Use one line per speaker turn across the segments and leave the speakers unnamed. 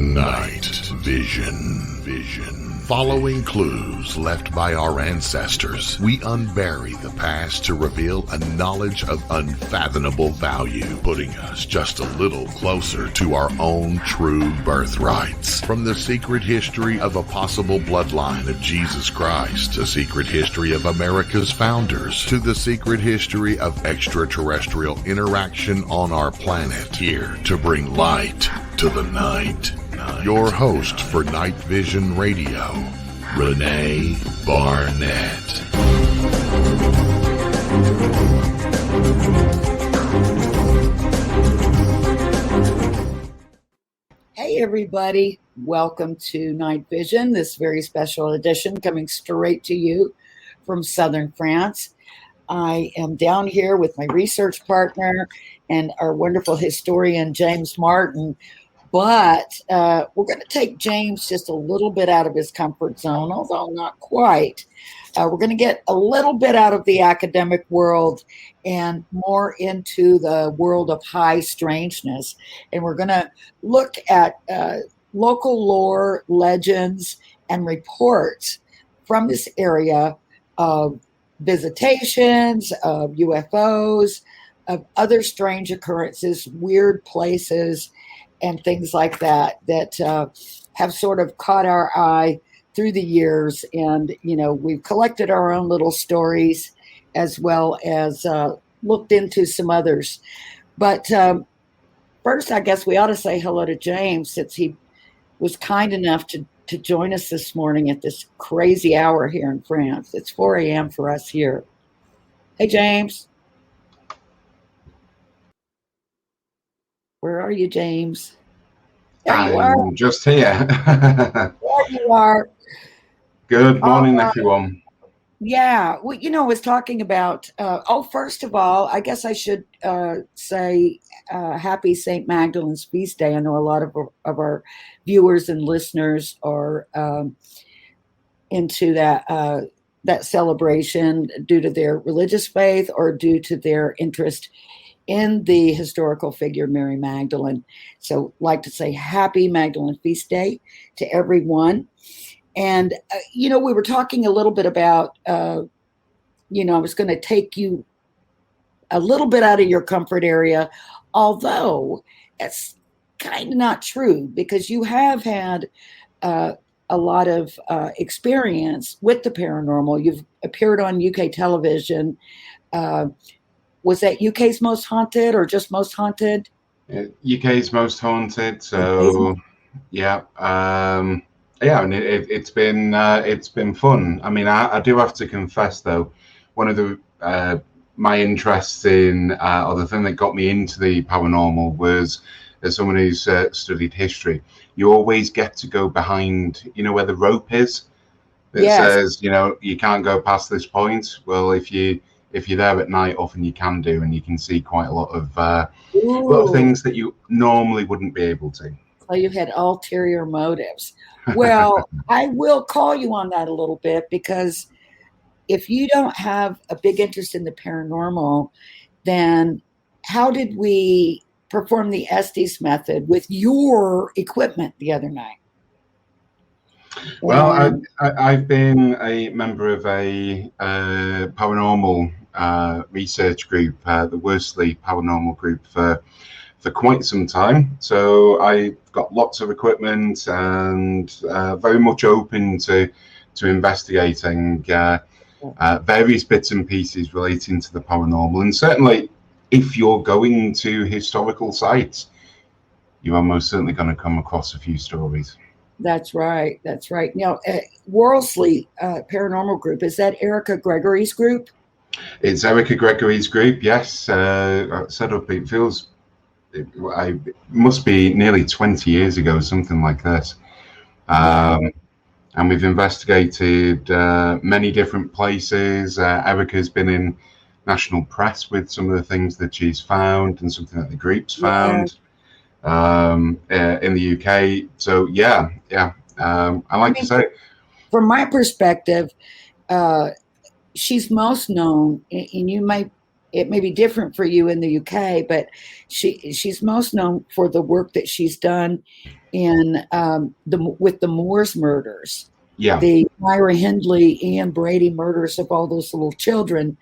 Night Vision. Following clues left by our ancestors, we unbury the past to reveal a knowledge of unfathomable value, putting us just a little closer to our own true birthrights. From the secret history of a possible bloodline of Jesus Christ, the secret history of America's founders, to the secret history of extraterrestrial interaction on our planet, here to bring light to the night. Your host for Night Vision Radio, Renee Barnett.
Hey everybody, welcome to Night Vision, this very special edition coming straight to you from southern France. I am down here with my research partner and our wonderful historian, James Martin. But we're going to take James just a little bit out of his comfort zone, although not quite. We're going to get a little bit out of the academic world and more into the world of high strangeness. And we're going to look at local lore, legends, and reports from this area of visitations, of UFOs, of other strange occurrences, weird places, and things like that have sort of caught our eye through the years. And, you know, we've collected our own little stories as well as looked into some others. But first, I guess we ought to say hello to James, since he was kind enough to join us this morning at this crazy hour here in France. It's 4 a.m. for us here. Hey, James. Where are you, James? There you are.
I'm just here.
There you are.
Good morning, everyone.
Yeah, well, you know, I was talking about, first of all, I guess I should say happy St. Magdalene's Feast Day. I know a lot of our viewers and listeners are into that celebration due to their religious faith or due to their interest in the historical figure Mary Magdalene. So like to say happy Magdalene Feast Day to everyone. And, you know, we were talking a little bit about, I was going to take you a little bit out of your comfort area, although it's kind of not true, because you have had a lot of experience with the paranormal. You've appeared on UK television. Was that UK's Most Haunted or just Most Haunted?
UK's Most Haunted. So, yeah. And it's been fun. I mean, I do have to confess, though, one of the my interests in, or the thing that got me into the paranormal was, as someone who's studied history, you always get to go behind, you know, where the rope is. It says, you know, you can't go past this point. Well, if you're there at night, often you can do, and you can see quite a lot of things that you normally wouldn't be able to.
So you had ulterior motives. Well, I will call you on that a little bit, because if you don't have a big interest in the paranormal, then how did we perform the Estes method with your equipment the other night?
Well, I've been a member of a paranormal research group, the Worsley Paranormal Group, for quite some time. So I've got lots of equipment and very much open to investigating various bits and pieces relating to the paranormal. And certainly, if you're going to historical sites, you are most certainly going to come across a few stories.
That's right. Now, Worsley Paranormal Group, is that Erica Gregory's group?
It's Erica Gregory's group, yes. Set up, it must be nearly 20 years ago, something like this. And we've investigated many different places. Erica's been in national press with some of the things that she's found and something that the group's found in the UK. So, I like to say.
From my perspective, she's most known, and you may it may be different for you in the UK, but she's most known for the work that she's done in with the Moors murders,
Yeah.
the Myra Hindley and Brady murders of all those little children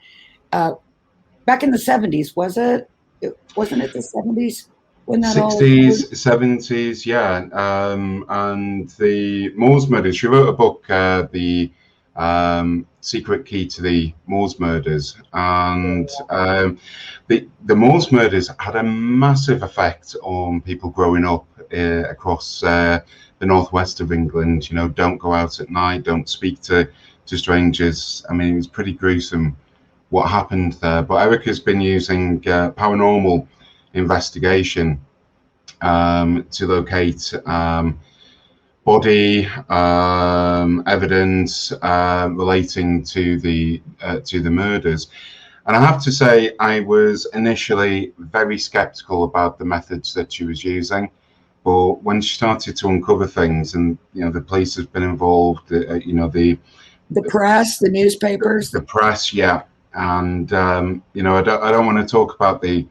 back in the 70s. Wasn't it the 70s when that all occurred?
60s, 70s, yeah. And the Moors murders, she wrote a book, The Secret Key to the Moors murders. And the Moors murders had a massive effect on people growing up across the northwest of England. You know, don't go out at night, don't speak to strangers. I mean, it was pretty gruesome what happened there. But Erica's been using paranormal investigation to locate body evidence relating to the murders. And I have to say, I was initially very skeptical about the methods that she was using. But when she started to uncover things, and you know, the police has been involved, you know, the
press, the newspapers,
the press, yeah. And you know, I don't want to talk about the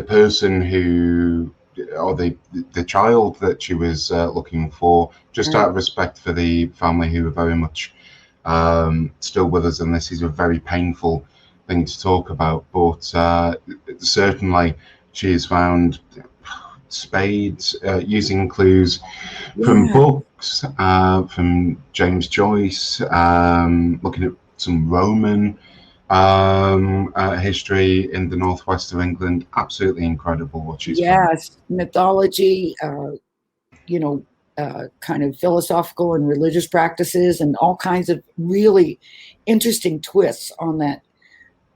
person who, or the child that she was looking for, just out of respect for the family who are very much still with us, and this is a very painful thing to talk about. But certainly, she has found spades using clues from books, from James Joyce, looking at some Roman history in the northwest of England. Absolutely incredible what she's found.
Mythology, you know, kind of philosophical and religious practices, and all kinds of really interesting twists on that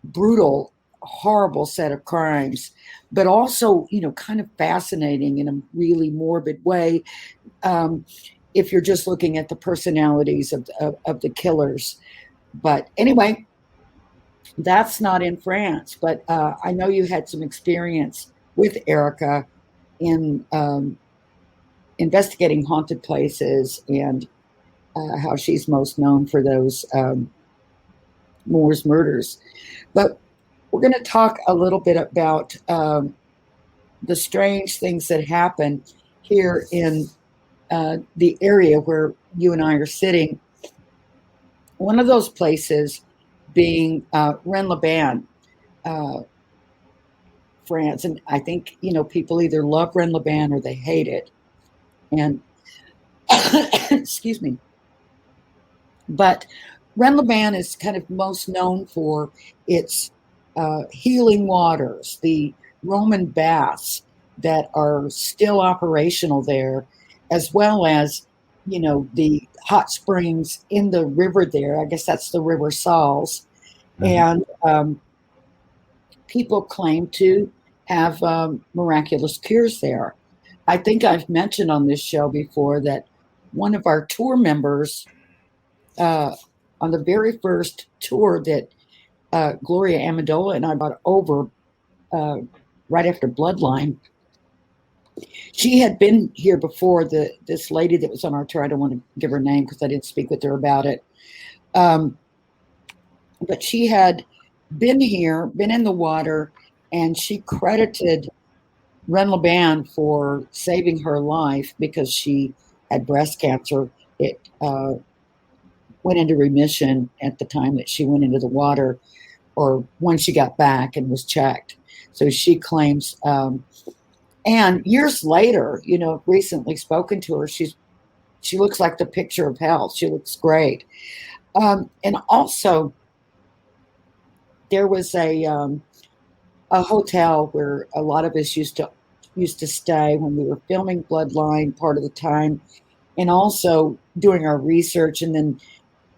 brutal, horrible set of crimes, but also, you know, kind of fascinating in a really morbid way. If you're just looking at the personalities of the killers. But anyway, that's not in France. But I know you had some experience with Erica in investigating haunted places, and how she's most known for those Moors murders. But we're going to talk a little bit about the strange things that happen here in the area where you and I are sitting. One of those places being Rennes-les-Bains, France. And I think, you know, people either love Rennes-les-Bains or they hate it. And excuse me. But Rennes-les-Bains is kind of most known for its healing waters, the Roman baths that are still operational there, as well as, you know, the hot springs in the river there. I guess that's the River Salles. Mm-hmm. And people claim to have miraculous cures there. I think I've mentioned on this show before that one of our tour members, on the very first tour that Gloria Amendola and I brought over right after Bloodline, she had been here before. This lady that was on our tour, I don't want to give her name because I didn't speak with her about it, but she had been here, been in the water, and she credited Rennes-les-Bains for saving her life because she had breast cancer. It went into remission at the time that she went into the water, or when she got back and was checked. So she claims, and years later, you know, recently spoken to her, she looks like the picture of health. She looks great. And also, there was a hotel where a lot of us used to stay when we were filming Bloodline part of the time, and also doing our research. And then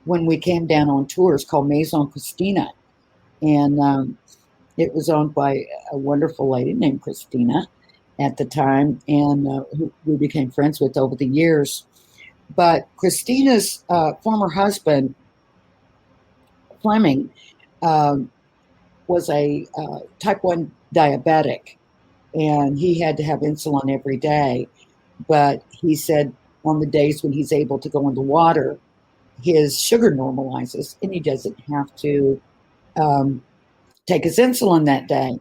when we came down on tours, called Maison Christina, and it was owned by a wonderful lady named Christina at the time, and who we became friends with over the years. But Christina's former husband, Fleming, was a type 1 diabetic, and he had to have insulin every day. But he said on the days when he's able to go in the water, his sugar normalizes and he doesn't have to take his insulin that day.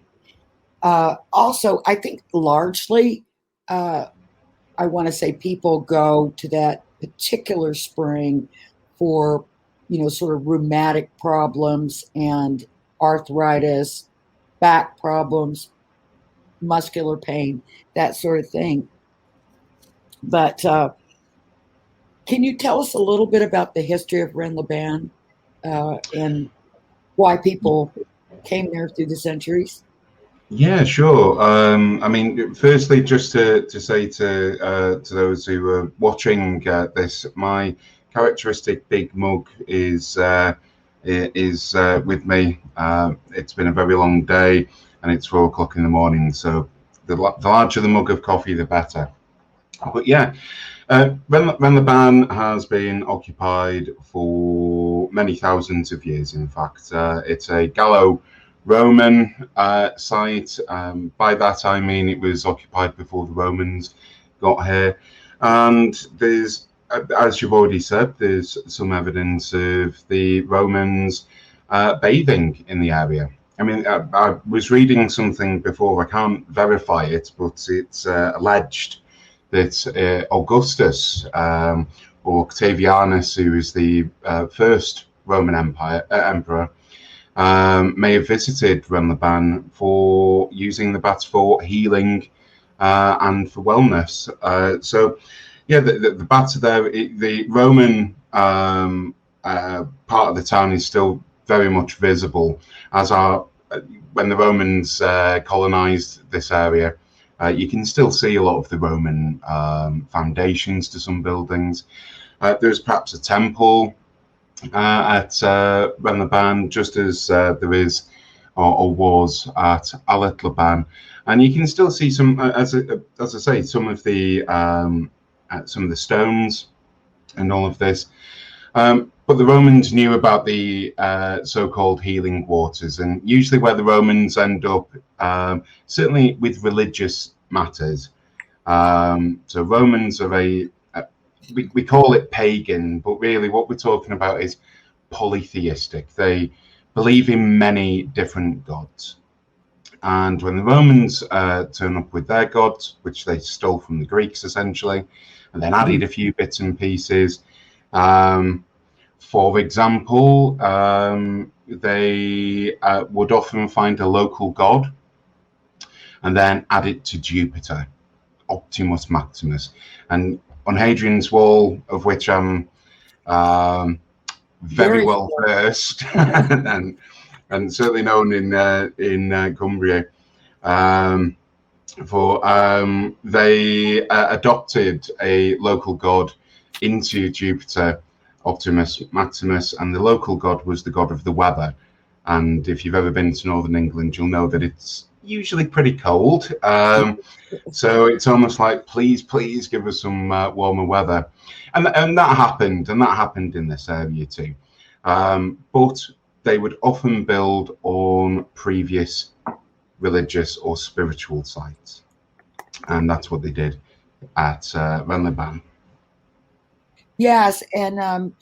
Also, I think largely, I want to say people go to that particular spring for, sort of rheumatic problems and arthritis, back problems, muscular pain, that sort of thing. But can you tell us a little bit about the history of Rennes-les-Bains and why people came there through the centuries?
Yeah, sure. I mean, firstly, just to say to those who are watching this, my characteristic big mug is with me. It's been a very long day, and it's 4 o'clock in the morning. So the larger the mug of coffee, the better. But yeah, Rennes-les-Bains has been occupied for many thousands of years. In fact, it's a Gallo-Roman site. By that I mean it was occupied before the Romans got here. And there's, as you've already said, there's some evidence of the Romans bathing in the area. I mean, I was reading something before, I can't verify it, but it's alleged that Augustus, or Octavianus, who was the first Roman emperor, may have visited Rennes-les-Bains for using the baths for healing and for wellness. So, yeah, the baths are there. The Roman part of the town is still very much visible, as are when the Romans colonized this area. You can still see a lot of the Roman foundations to some buildings. There's perhaps a temple at Rennes-les-Bains, just as there is or was at Allet-les-Bains, and you can still see some, as I say, some of the stones and all of this. But the Romans knew about the so-called healing waters, and usually where the Romans end up, certainly with religious matters. So Romans are we call it pagan, but really what we're talking about is polytheistic. They believe in many different gods. And when the Romans turn up with their gods, which they stole from the Greeks essentially, and then added a few bits and pieces, for example, they would often find a local god and then add it to Jupiter, Optimus Maximus. And on Hadrian's Wall, of which I'm very well versed, and certainly known in Cumbria, they adopted a local god into Jupiter, Optimus Maximus, and the local god was the god of the weather. And if you've ever been to northern England, you'll know that it's usually pretty cold. So it's almost like, please give us some warmer weather. And that happened, in this area too. But they would often build on previous religious or spiritual sites. And that's what they did at Rennes-les-Bains.
Yes, and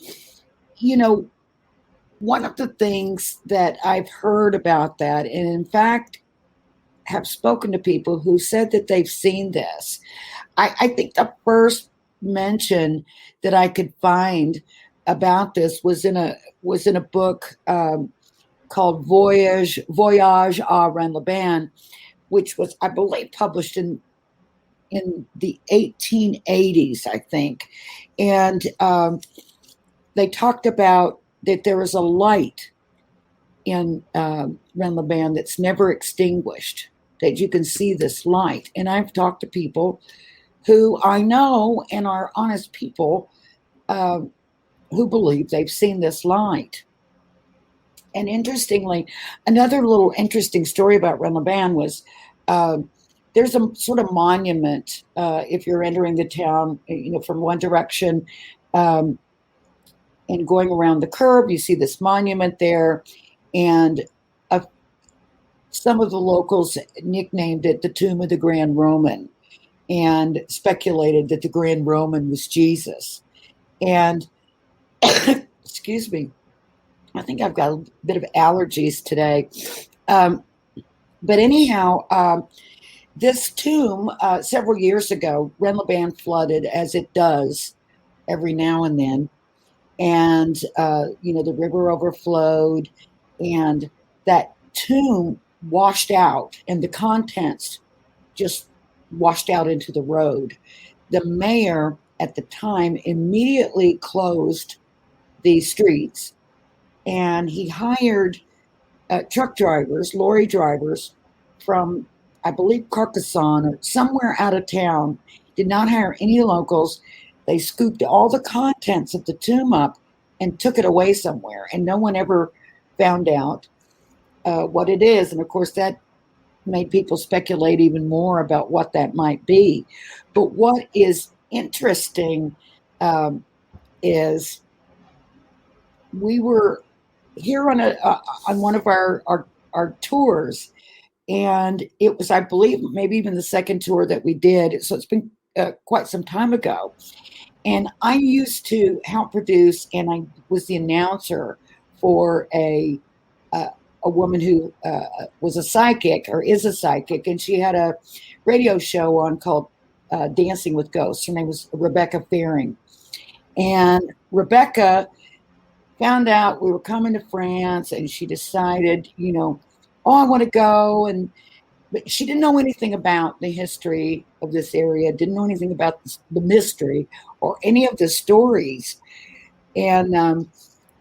one of the things that I've heard about that, and in fact have spoken to people who said that they've seen this. I think the first mention that I could find about this was in a book called Voyage à Rennes-les-Bains, which was, I believe, published in the 1880s, I think. And they talked about that there is a light in Rennes-les-Bains that's never extinguished, that you can see this light. And I've talked to people who I know and are honest people who believe they've seen this light. And interestingly, another little interesting story about Rennes-les-Bains was there's a sort of monument if you're entering the town, from one direction and going around the curve, you see this monument there. And some of the locals nicknamed it the Tomb of the Grand Roman and speculated that the Grand Roman was Jesus. And excuse me, I think I've got a bit of allergies today. But anyhow, this tomb, several years ago, Renleban flooded, as it does every now and then. And, the river overflowed, and that tomb washed out, and the contents just washed out into the road. The mayor at the time immediately closed the streets, and he hired truck drivers, lorry drivers from, I believe, Carcassonne or somewhere out of town. Did not hire any locals. They scooped all the contents of the tomb up and took it away somewhere, and no one ever found out what it is. And of course, that made people speculate even more about what that might be. But what is interesting is we were here on one of our tours, and it was, I believe, maybe even the second tour that we did. So it's been quite some time ago. And I used to help produce, and I was the announcer for a woman who was a psychic, or is a psychic, and she had a radio show on called Dancing with Ghosts. Her name was Rebecca Faring. And Rebecca found out we were coming to France, and she decided, I want to go. But she didn't know anything about the history of this area, didn't know anything about the mystery or any of the stories. And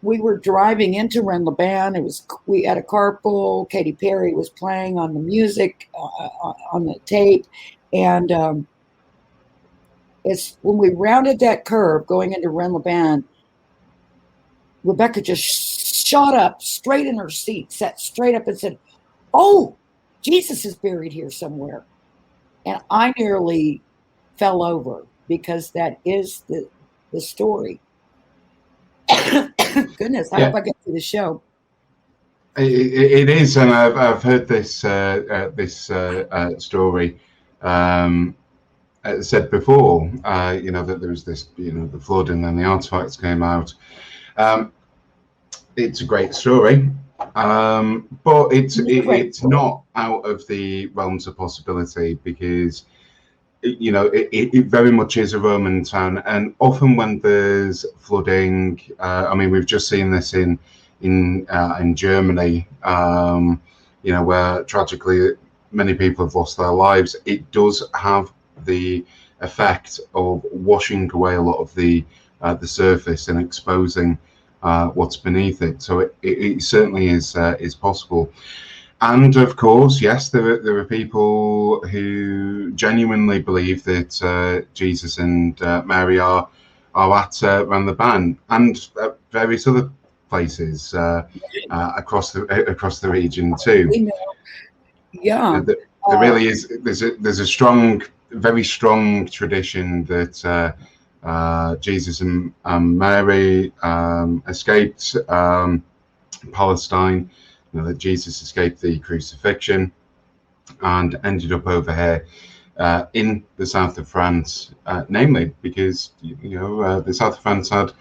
we were driving into Renleban. We had a carpool. Katy Perry was playing on the music, on the tape. And it's when we rounded that curve going into Renleban, Rebecca just shot up straight in her seat, sat straight up and said, "Oh, Jesus is buried here somewhere." And I nearly fell over, because that is the story. Goodness, I hope I get to the show.
It is, and I've heard this story said before. That there was this, the flood, and then the artifacts came out. It's a great story, but it's not out of the realms of possibility, because it very much is a Roman town, and often when there's flooding, we've just seen this in Germany, where tragically many people have lost their lives. It does have the effect of washing away a lot of the surface and exposing what's beneath it. So it certainly is possible. And of course, yes, there are people who genuinely believe that Jesus and Mary are at Renleban and various other places across the region too.
Yeah,
there really is. There's a strong, very strong tradition that Jesus and Mary escaped Palestine. That Jesus escaped the crucifixion and ended up over here in the south of France, namely because the south of France had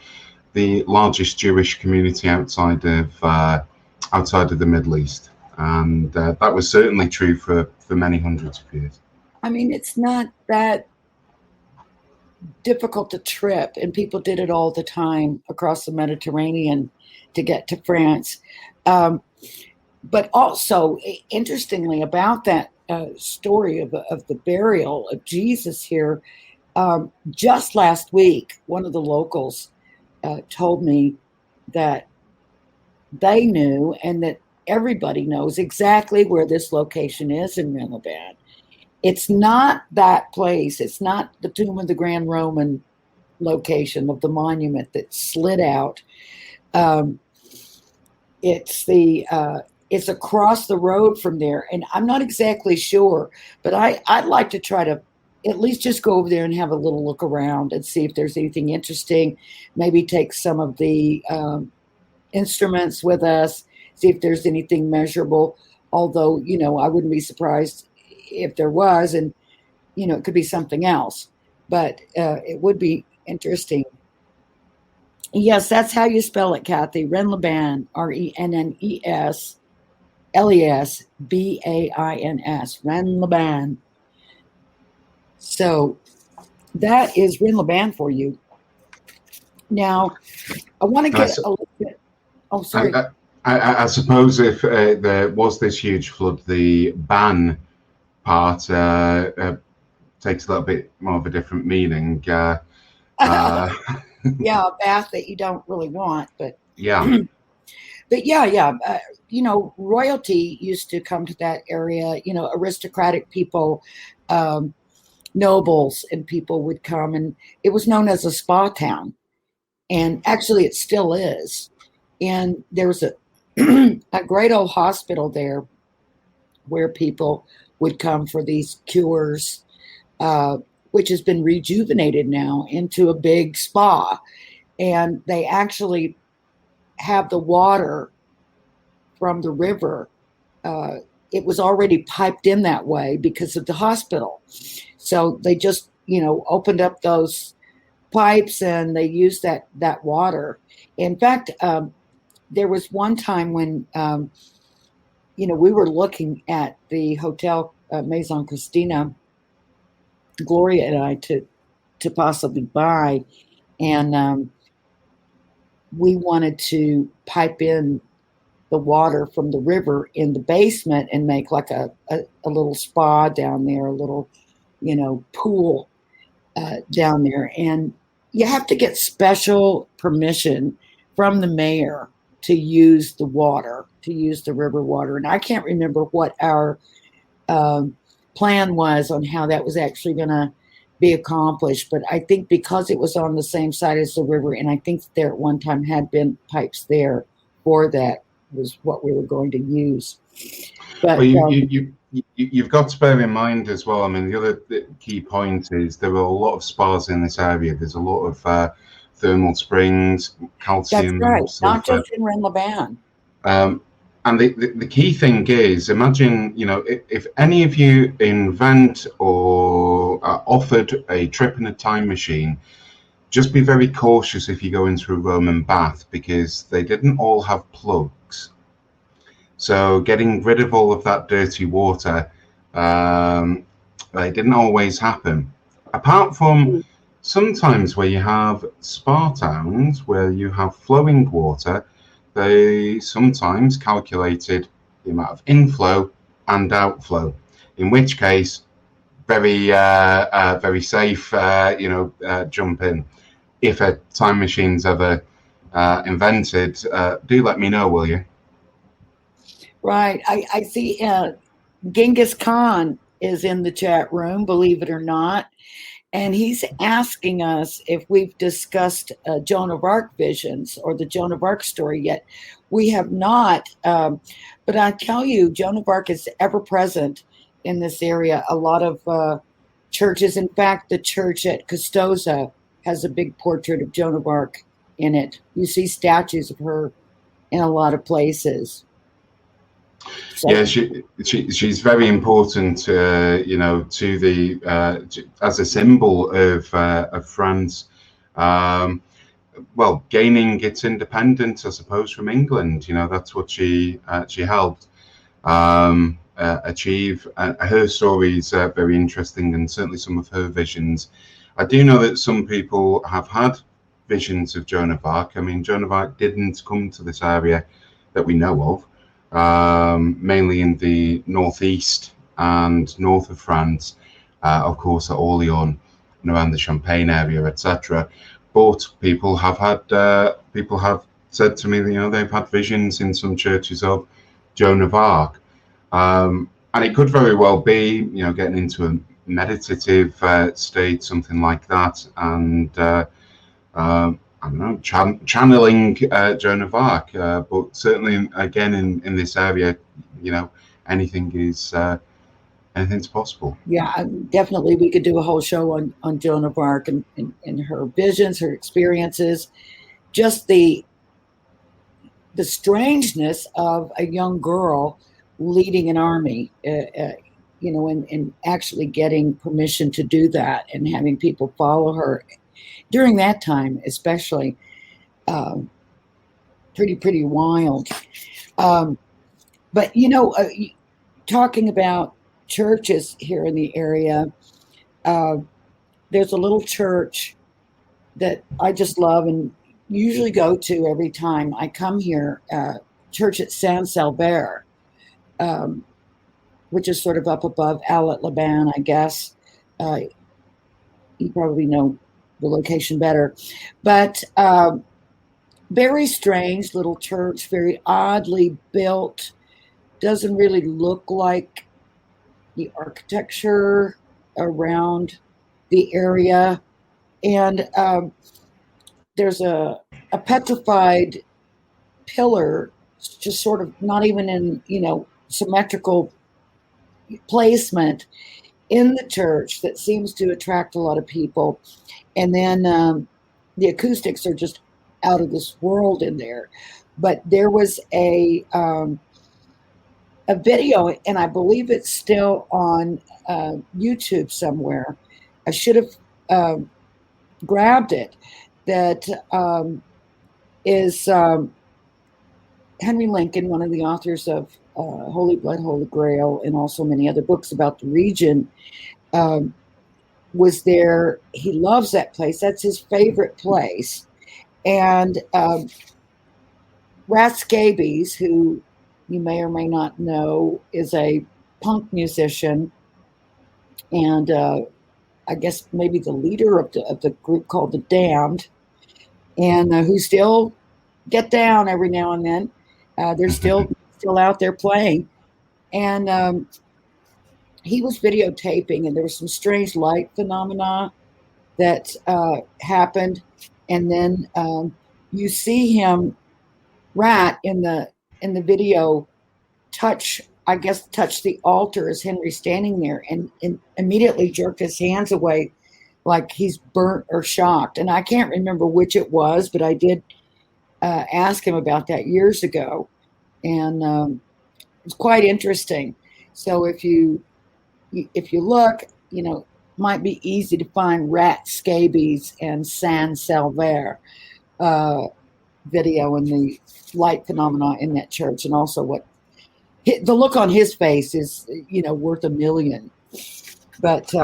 the largest Jewish community outside of the Middle East, and that was certainly true for many hundreds of years.
It's not that difficult to trip, and people did it all the time across the Mediterranean to get to France. But also, interestingly, about that story of the burial of Jesus here, just last week, one of the locals told me that they knew, and that everybody knows exactly where this location is in Renleban. It's not that place. It's not the Tomb of the Grand Roman location of the monument that slid out. It's across the road from there, and I'm not exactly sure, but I'd like to try to at least just go over there and have a little look around and see if there's anything interesting. Maybe take some of the instruments with us, see if there's anything measurable. Although, I wouldn't be surprised if there was, and it could be something else, but it would be interesting. Yes, that's how you spell it, Kathy. Renleban, Rennes. Lesbans, Rennes-les-Bains. So that is Rennes-les-Bains for you. Now, I want to
And I,
get
s-
a little bit. Oh,
I,
sorry.
I suppose if there was this huge flood, the ban part takes a little bit more of a different meaning. Uh,
Yeah, a bath that you don't really want, but
yeah,
but yeah. Royalty used to come to that area. Aristocratic people, um, nobles, and people would come, and it was known as a spa town. And actually, it still is. And there was a a great old hospital there where people would come for these cures, uh, which has been rejuvenated now into a big spa. And they actually have the water from the river. Uh, it was already piped in that way because of the hospital. So they just, opened up those pipes and they used that water. In fact, there was one time when we were looking at the hotel Maison Christina, Gloria and I, to possibly buy, and we wanted to pipe in the water from the river in the basement and make like a little spa down there, a little pool down there. And you have to get special permission from the mayor to use the water, to use the river water. And I can't remember what our um, plan was on how that was actually going to be accomplished. But I think because it was on the same side as the river, and I think there at one time had been pipes there for that, was what we were going to use.
well,
But
you've got to bear in mind as well. I mean, the other key point is there are a lot of spas in this area. There's a lot of thermal springs,
that's
calcium,
right, not
sulfur.
just in Rennes-les-Bains.
Um, and the key thing is, imagine, if any of you invent or offered a trip in a time machine, just be very cautious if you go into a Roman bath because they didn't all have plugs. So getting rid of all of that dirty water, it didn't always happen. Apart from sometimes where you have spa towns where you have flowing water, they sometimes calculated the amount of inflow and outflow, in which case, very safe, jump in. If a time machine's ever invented, do let me know, will you?
Right. I see Genghis Khan is in the chat room, believe it or not. And he's asking us if we've discussed Joan of Arc visions or the Joan of Arc story yet. We have not. But I tell you, Joan of Arc is ever present in this area. A lot of churches, in fact, the church at Custoza has a big portrait of Joan of Arc in it. You see statues of her in a lot of places. So,
Yeah, she's very important, to the as a symbol of France. Well, gaining its independence, I suppose, from England. That's what she helped achieve. Her story is very interesting, and certainly some of her visions. I do know that some people have had visions of Joan of Arc. I mean, Joan of Arc didn't come to this area that we know of, mainly in the northeast and north of France, of course, at Orleans and around the Champagne area, etc. But people have said to me, they've had visions in some churches of Joan of Arc, and it could very well be, getting into a meditative state, something like that, and I don't know, channeling Joan of Arc, but certainly again in this area, anything is anything's possible.
yeah, definitely we could do a whole show on Joan of Arc and her visions, her experiences, just the strangeness of a young girl leading an army, and actually getting permission to do that and having people follow her during that time, especially. Pretty wild. Um, But talking about churches here in the area, uh, there's a little church that I just love and usually go to every time I come here. Church at San Salvaire, um, which is sort of up above Alet Laban, I guess. Uh, you probably know the location better, but very strange little church, very oddly built. Doesn't really look like the architecture around the area. And there's a petrified pillar, just sort of not even in, symmetrical placement in the church that seems to attract a lot of people. And then the acoustics are just out of this world in there. But there was a video, and I believe it's still on YouTube somewhere. I should have grabbed it. That is Henry Lincoln, one of the authors of Holy Blood, Holy Grail, and also many other books about the region, was there. He loves that place. That's his favorite place. And Rat Scabies, who you may or may not know, is a punk musician, and I guess maybe the leader of the group called the Damned, and who still get down every now and then. They're still out there playing, and he was videotaping, and there was some strange light phenomena that happened, and then you see him, Rat, in the video, touch the altar as Henry's standing there, and immediately jerked his hands away like he's burnt or shocked. And I can't remember which it was, but I did ask him about that years ago, and it's quite interesting. So if you look, might be easy to find Rat Scabies and San Salvaire video and the light phenomena in that church, and also what the look on his face is, worth a million. But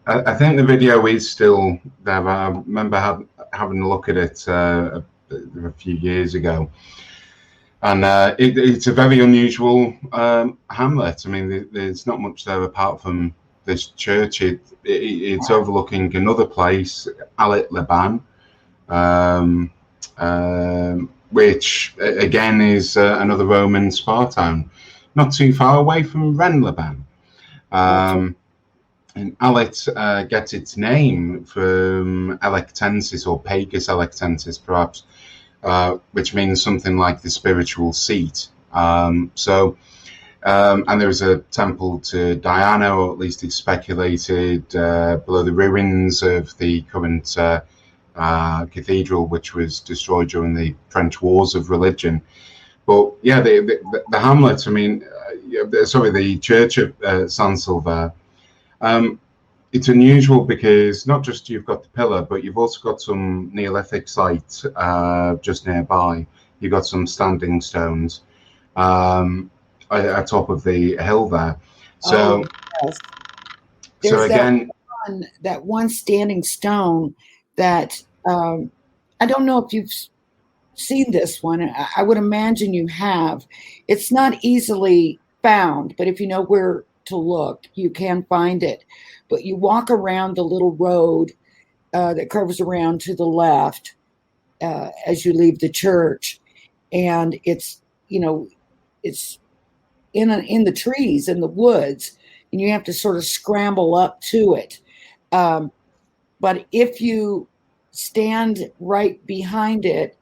I think the video is still there. I remember having a look at it a few years ago, and it's a very unusual hamlet. I mean, there's not much there apart from this church. It's overlooking another place, Alet Laban, which again is another Roman spa town, not too far away from Rennes-les-Bains. And Alet gets its name from Electensis, or Pagus Electensis, perhaps, which means something like the spiritual seat. And there is a temple to Diana, or at least it's speculated, below the ruins of the current cathedral, which was destroyed during the French Wars of Religion. But yeah, the hamlet, the church of San Salvaire, it's unusual because not just you've got the pillar, but you've also got some Neolithic sites just nearby. You've got some standing stones at top of the hill there. So,
yes.
So again,
that one standing stone that I don't know if you've seen this one. I would imagine you have. It's not easily found, but if you know where to look, you can find it. But you walk around the little road that curves around to the left as you leave the church, and it's it's in the trees in the woods, and you have to sort of scramble up to it. But if you stand right behind it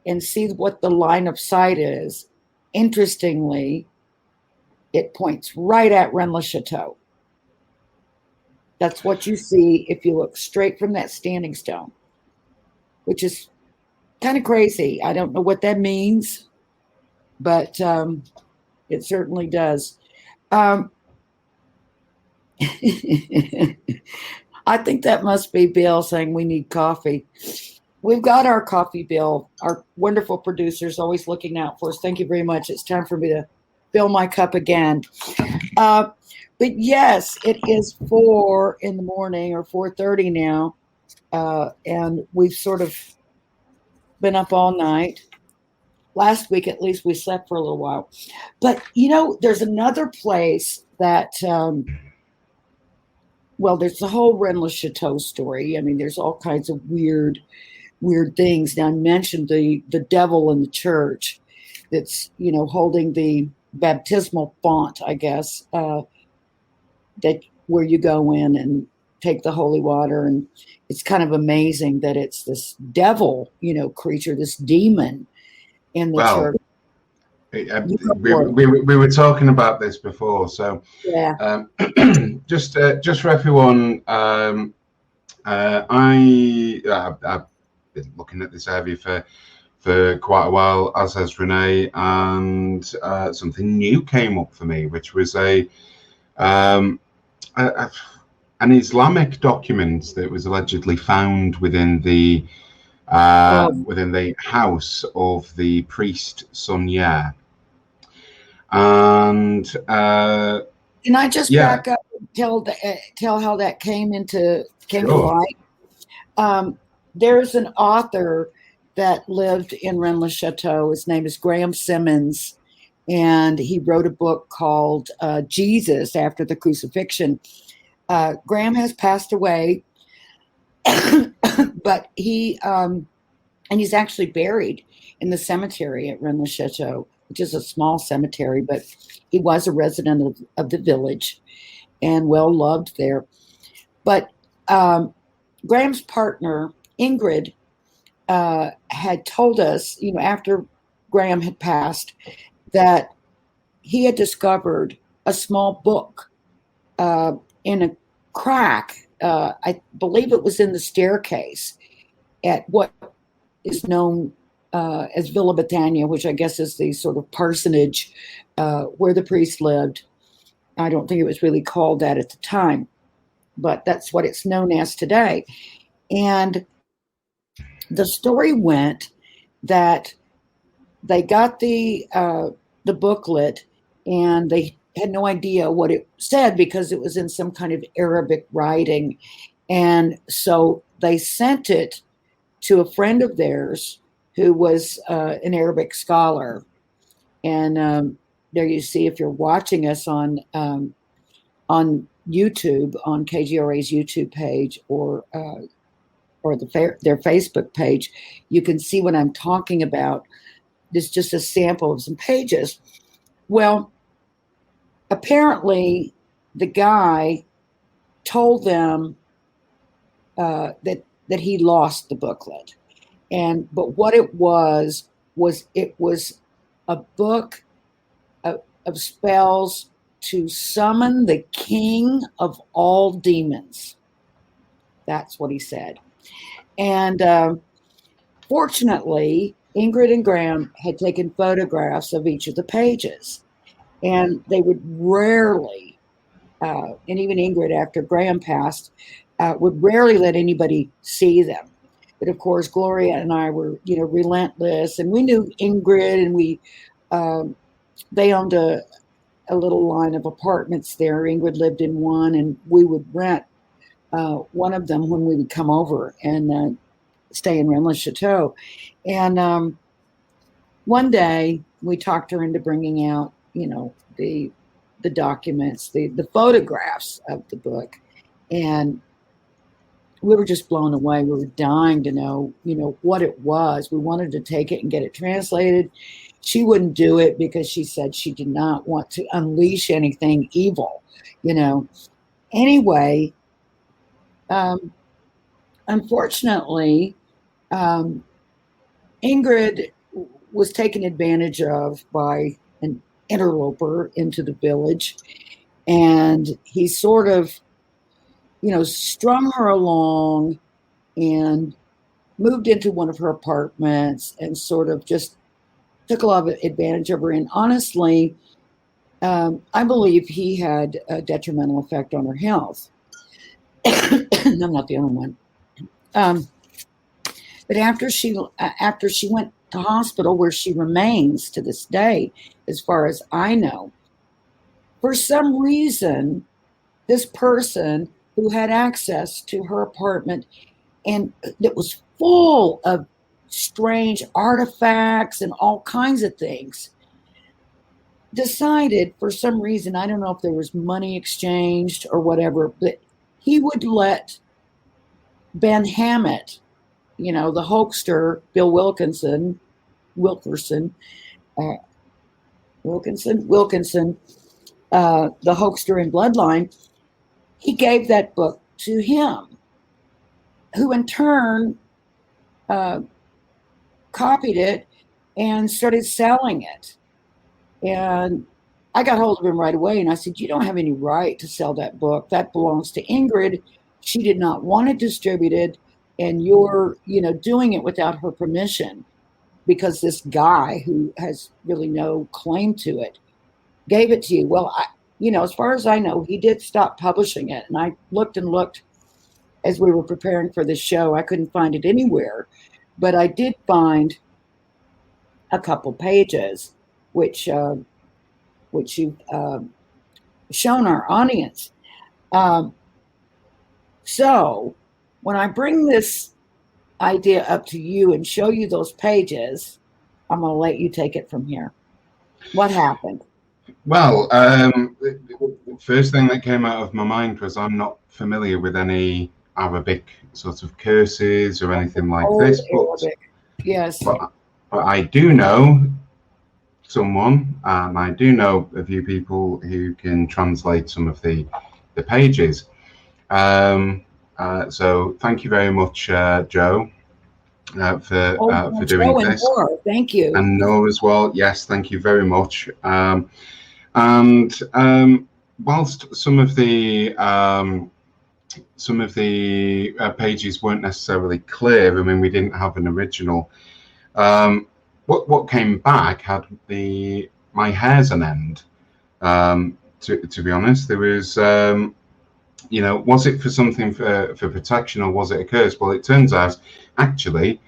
and see what the line of sight is, interestingly, it points right at Rennes-le-Château. That's what you see if you look straight from that standing stone, which is kind of crazy. I don't know what that means, but it certainly does. I think that must be Bill saying we need coffee. We've got our coffee, Bill. Our wonderful producer's always looking out for us. Thank you very much. It's time for me to fill my cup again. But yes, it is 4 in the morning or 4:30 now, and we've sort of been up all night. Last week, at least, we slept for a little while. But there's another place that. Well, there's the whole Rennes-le-Chateau story. I mean, there's all kinds of weird things. Now, I mentioned the devil in the church that's, holding the baptismal font, I guess, that where you go in and take the holy water. And it's kind of amazing that it's this devil, creature, this demon in the church.
We were talking about this before, so
yeah.
Just for everyone, I've been looking at this area for quite a while, as has Renee, and something new came up for me, which was an Islamic document that was allegedly found within the house of the priest Sonia. And
can I just back up and tell how that came to light? There's an author that lived in Rennes-le-Chateau. His name is Graham Simmons, and he wrote a book called Jesus After the Crucifixion. Graham has passed away, but he's actually buried in the cemetery at Rennes-le-Chateau, which is a small cemetery, but he was a resident of the village and well loved there. But Graham's partner, Ingrid, had told us, after Graham had passed, that he had discovered a small book in a crack. I believe it was in the staircase at what is known as Villa Battagna, which I guess is the sort of parsonage where the priest lived. I don't think it was really called that at the time, but that's what it's known as today. And the story went that they got the booklet, and they had no idea what it said because it was in some kind of Arabic writing. And so they sent it to a friend of theirs who was an Arabic scholar. And there you see, if you're watching us on YouTube, on KGRA's YouTube page or their Facebook page, you can see what I'm talking about. This is just a sample of some pages. Well, apparently the guy told them that he lost the booklet. But what it was a book of spells to summon the king of all demons. That's what he said. And fortunately, Ingrid and Graham had taken photographs of each of the pages. And they would rarely, and even Ingrid, after Graham passed, would rarely let anybody see them. But of course, Gloria and I were, relentless, and we knew Ingrid, and they owned a little line of apartments there. Ingrid lived in one, and we would rent one of them when we would come over and stay in Rennes-le-Chateau. And one day we talked her into bringing out, the documents, the photographs of the book, and we were just blown away. We were dying to know, what it was. We wanted to take it and get it translated. She wouldn't do it because she said she did not want to unleash anything evil, Anyway, unfortunately, Ingrid was taken advantage of by an interloper into the village, and he sort of strung her along and moved into one of her apartments and sort of just took a lot of advantage of her. And honestly, I believe he had a detrimental effect on her health. I'm not the only one. But after she went hospital where she remains to this day, as far as I know. For some reason, this person who had access to her apartment and that was full of strange artifacts and all kinds of things, decided for some reason, I don't know if there was money exchanged or whatever, but he would let Ben Hammett, the hoaxer, Bill Wilkinson, the hoaxer in Bloodline, he gave that book to him, who in turn copied it and started selling it. And I got hold of him right away and I said, you don't have any right to sell that book. That belongs to Ingrid. She did not want it distributed, and you're, doing it without her permission, because this guy who has really no claim to it gave it to you. Well, as far as I know, he did stop publishing it. And I looked and looked as we were preparing for this show. I couldn't find it anywhere, but I did find a couple pages, which you've shown our audience. So when I bring this idea up to you and show you those pages, I'm going to let you take it from here. What happened?
Well, the first thing that came out of my mind was I'm not familiar with any Arabic sort of curses or anything like this.
Yes.
But I do know someone, I do know a few people who can translate some of the pages. So thank you very much, Joe, for doing this.
Noah, thank you.
And Noah as well. Yes, thank you very much. Whilst some of the pages weren't necessarily clear, I mean, we didn't have an original. What came back had my hairs on end. To be honest, there was. Was it for something for protection, or was it a curse? Well, it turns out, actually,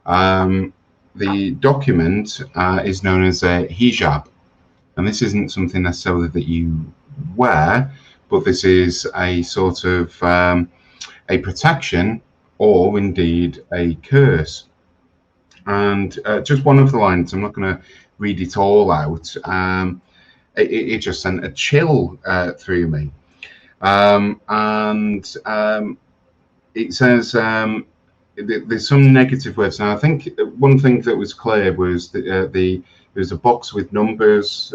the document is known as a hijab. And this isn't something necessarily that you wear, but this is a sort of a protection, or indeed a curse. And just one of the lines, I'm not going to read it all out, it just sent a chill through me. It says there's some negative words. Now, I think one thing that was clear was that there's a box with numbers,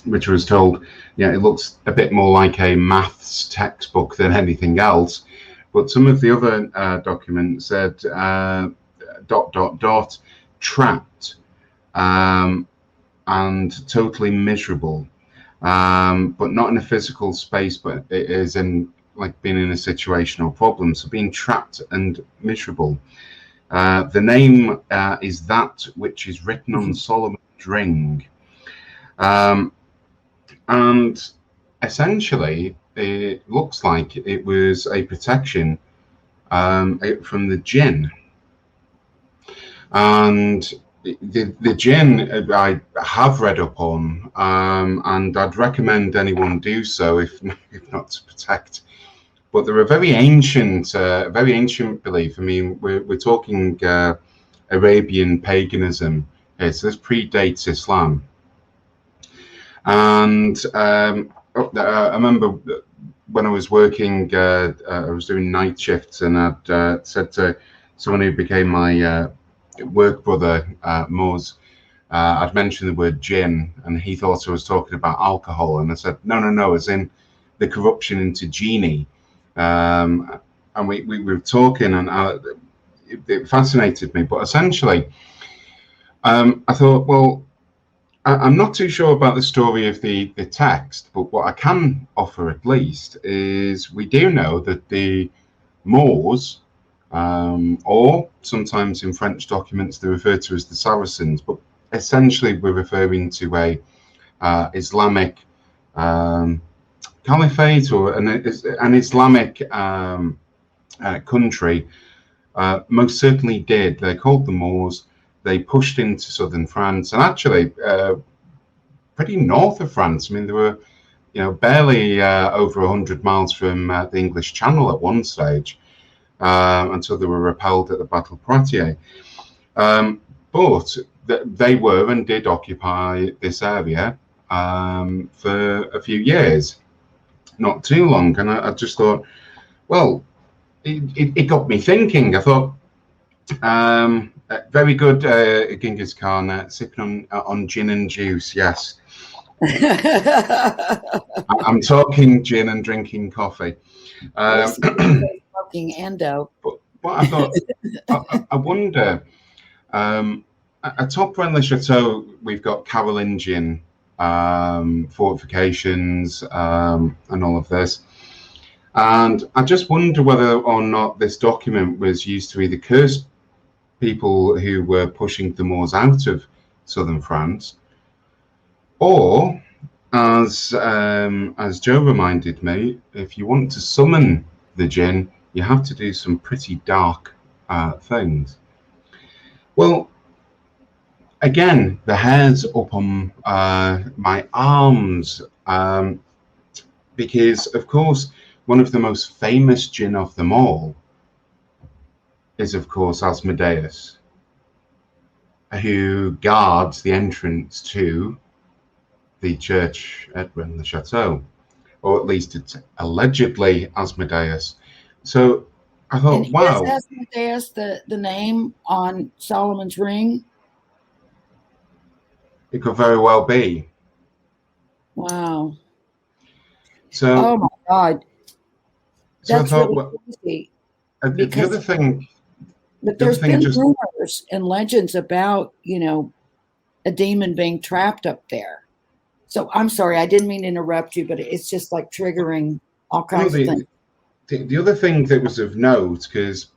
which was told, it looks a bit more like a maths textbook than anything else. But some of the other documents said ... trapped and totally miserable. But not in a physical space, but it is in like being in a situation or problem. So being trapped and miserable. The name is that which is written on Solomon's ring. And essentially, it looks like it was a protection from the jinn. And the jinn I have read up on, and I'd recommend anyone do so if not to protect. But they're a very ancient belief. I mean, we're talking Arabian paganism here, so this predates Islam. And I remember when I was working, I was doing night shifts, and I'd said to someone who became my work brother, Moz, I'd mentioned the word jinn, and he thought I was talking about alcohol, and I said no, as in the corruption into genie. And we were talking, and it fascinated me. But essentially, I thought, well, I'm not too sure about the story of the text, but what I can offer at least is we do know that the Moors, or sometimes in French documents they're referred to as the Saracens, but essentially we're referring to a Islamic caliphate, or an Islamic country. Most certainly did. They're called the Moors. they pushed into southern France, and actually pretty north of France. I mean, they were, barely over 100 miles from the English Channel at one stage, until they were repelled at the Battle of Poitiers. But they were and did occupy this area for a few years, not too long. And I just thought, well, it got me thinking. I thought, very good, Genghis Khan, sipping on gin and juice, yes. I'm talking gin and drinking coffee.
Smoking endo.
But I thought, I wonder, atop Rennes-le-Chateau, we've got Carolingian fortifications and all of this. And I just wonder whether or not this document was used to either curse people who were pushing the Moors out of southern France, or, as Joe reminded me, if you want to summon the jinn, you have to do some pretty dark things. Well, again, the hairs up on my arms, because, of course, one of the most famous jinn of them all is, of course, Asmodeus, who guards the entrance to the church at Rennes-le-Chateau, or at least it's allegedly Asmodeus. So I thought,
and
wow.
Is Asmodeus the name on Solomon's ring?
It could very well be.
Wow.
So,
oh my God. That's
so I thought,
really crazy.
The other thing,
but there's been rumors and legends about, a demon being trapped up there. So I'm sorry, I didn't mean to interrupt you, but it's just like triggering all kinds of things.
The other thing that was of note, because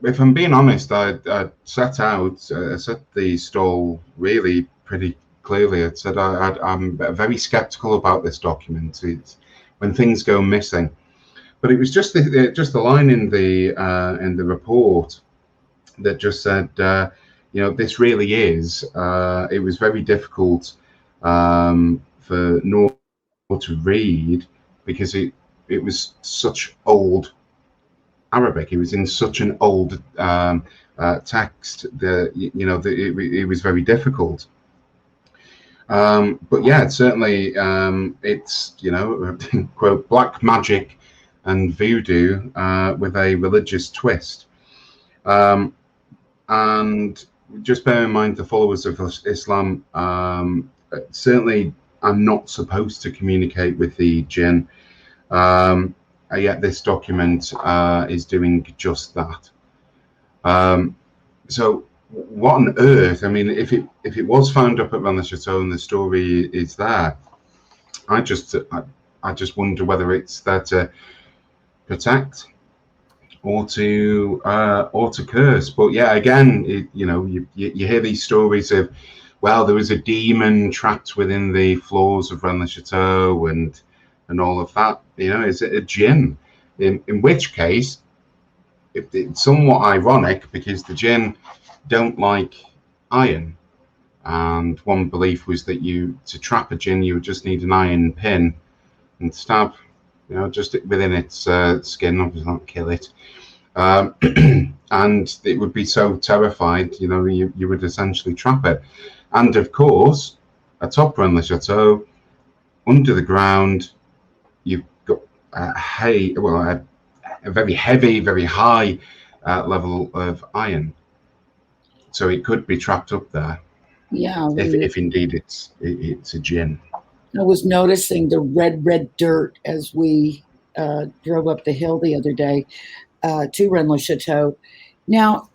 if I'm being honest, I set the stall really pretty clearly. I said I'm very skeptical about this document. It's when things go missing. But it was just the line in the report that just said, this really is. It was very difficult for Nor to read because it was such old Arabic. It was in such an old text that it was very difficult. But yeah, certainly it's quote black magic and voodoo with a religious twist. And just bear in mind, the followers of Islam certainly are not supposed to communicate with the jinn. Yet this document is doing just that. So what on earth? I mean, if it was found up at Rennes-le-Chateau and the story is there, I just wonder whether it's there to protect or to curse. But yeah, again, you hear these stories of, well, there was a demon trapped within the floors of Rennes-le-Chateau and all of that. Is it a jinn? In which case, it's somewhat ironic because the jinn don't like iron, and one belief was that to trap a jinn, you would just need an iron pin and stab, just within its skin, obviously not kill it. And it would be so terrified, you would essentially trap it. And of course, atop Rennes-le-Chateau, under the ground, you've got a very heavy, very high level of iron. So it could be trapped up there.
Yeah.
If indeed it's a jinn.
I was noticing the red dirt as we drove up the hill the other day to Rennes-le-Chateau. Now,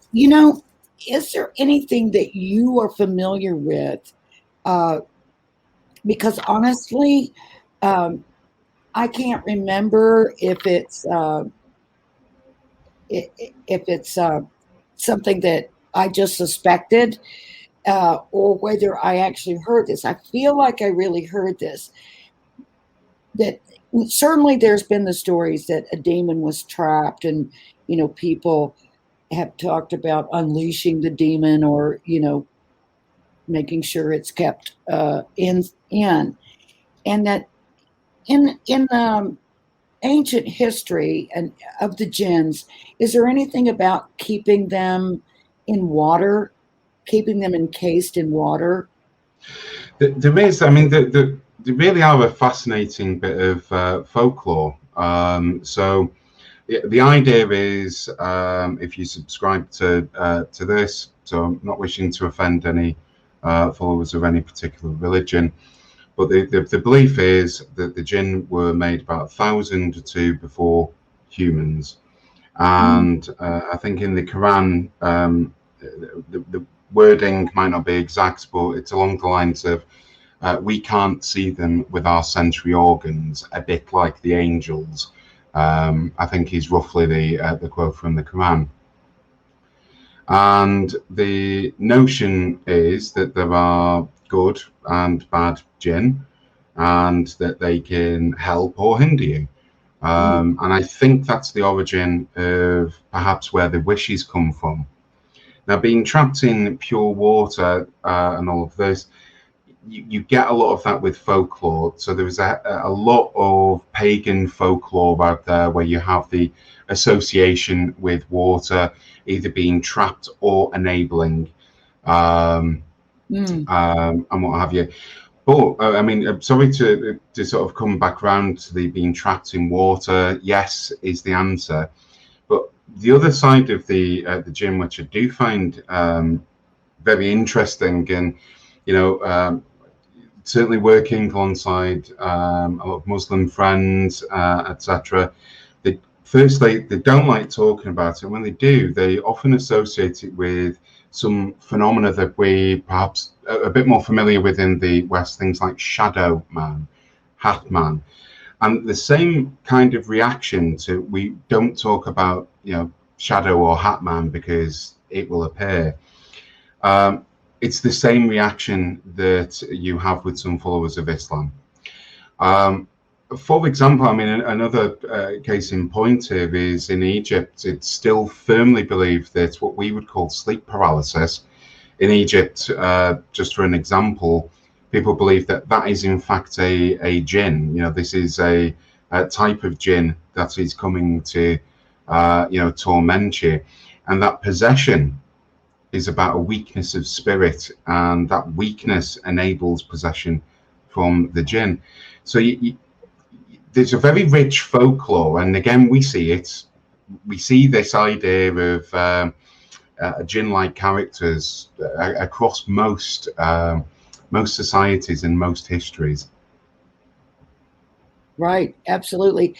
is there anything that you are familiar with? Because honestly, I can't remember if it's something that I just suspected or whether I actually heard this. I feel like I really heard this. That certainly there's been the stories that a demon was trapped and, people have talked about unleashing the demon or, making sure it's kept in. And that in ancient history and of the jinns, is there anything about keeping them in water, keeping them encased in water?
There is. I mean, they really are a fascinating bit of folklore. So the idea is, if you subscribe to this, so I'm not wishing to offend any followers of any particular religion, but the belief is that the jinn were made about 1,000 or two before humans, and I think in the Quran, the wording might not be exact, but it's along the lines of we can't see them with our sensory organs, a bit like the angels. I think is roughly the quote from the Quran. And the notion is that there are good and bad jinn, and that they can help or hinder you. And I think that's the origin of perhaps where the wishes come from. Now, being trapped in pure water and all of this, you get a lot of that with folklore. So there's a lot of pagan folklore out there where you have the association with water either being trapped or enabling, and what have you. But I mean, I'm sorry to sort of come back around to the being trapped in water. Yes, is the answer. But the other side of the jinn, which I do find very interesting, and certainly working alongside a lot of Muslim friends, etc. Firstly, they don't like talking about it. When they do, they often associate it with some phenomena that we perhaps are a bit more familiar with in the West, things like shadow man, hat man, and the same kind of reaction to, we don't talk about shadow or hat man because it will appear. It's the same reaction that you have with some followers of Islam. For example, I mean, another case in point here is in Egypt. It's still firmly believed that what we would call sleep paralysis in Egypt, just for an example, people believe that that is in fact a jinn. This is a type of jinn that is coming to, torment you, and that possession is about a weakness of spirit, and that weakness enables possession from the jinn. So there's a very rich folklore, and again we see this idea of jinn-like characters across most societies and most histories.
Right, absolutely.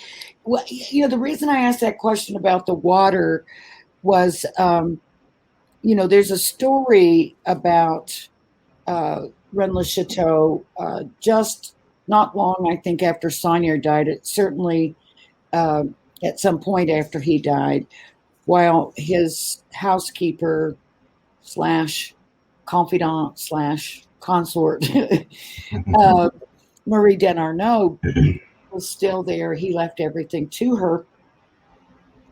Well, the reason I asked that question about the water was, there's a story about Rennes-le-Chateau just not long, I think, after Sonia died. It certainly at some point after he died, while his housekeeper / confidant / consort, Marie Denarnaud, was still there. He left everything to her.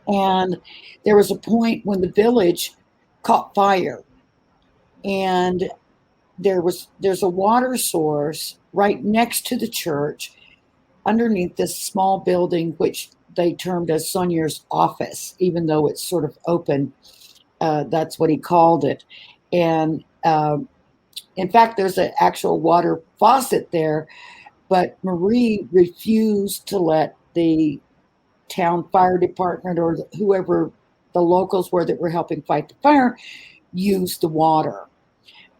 And there was a point when the village caught fire, and there's a water source right next to the church underneath this small building, which they termed as Sonnier's office, even though it's sort of open. That's what he called it. And in fact, there's an actual water faucet there, but Marie refused to let the town fire department or whoever the locals were that were helping fight the fire use the water.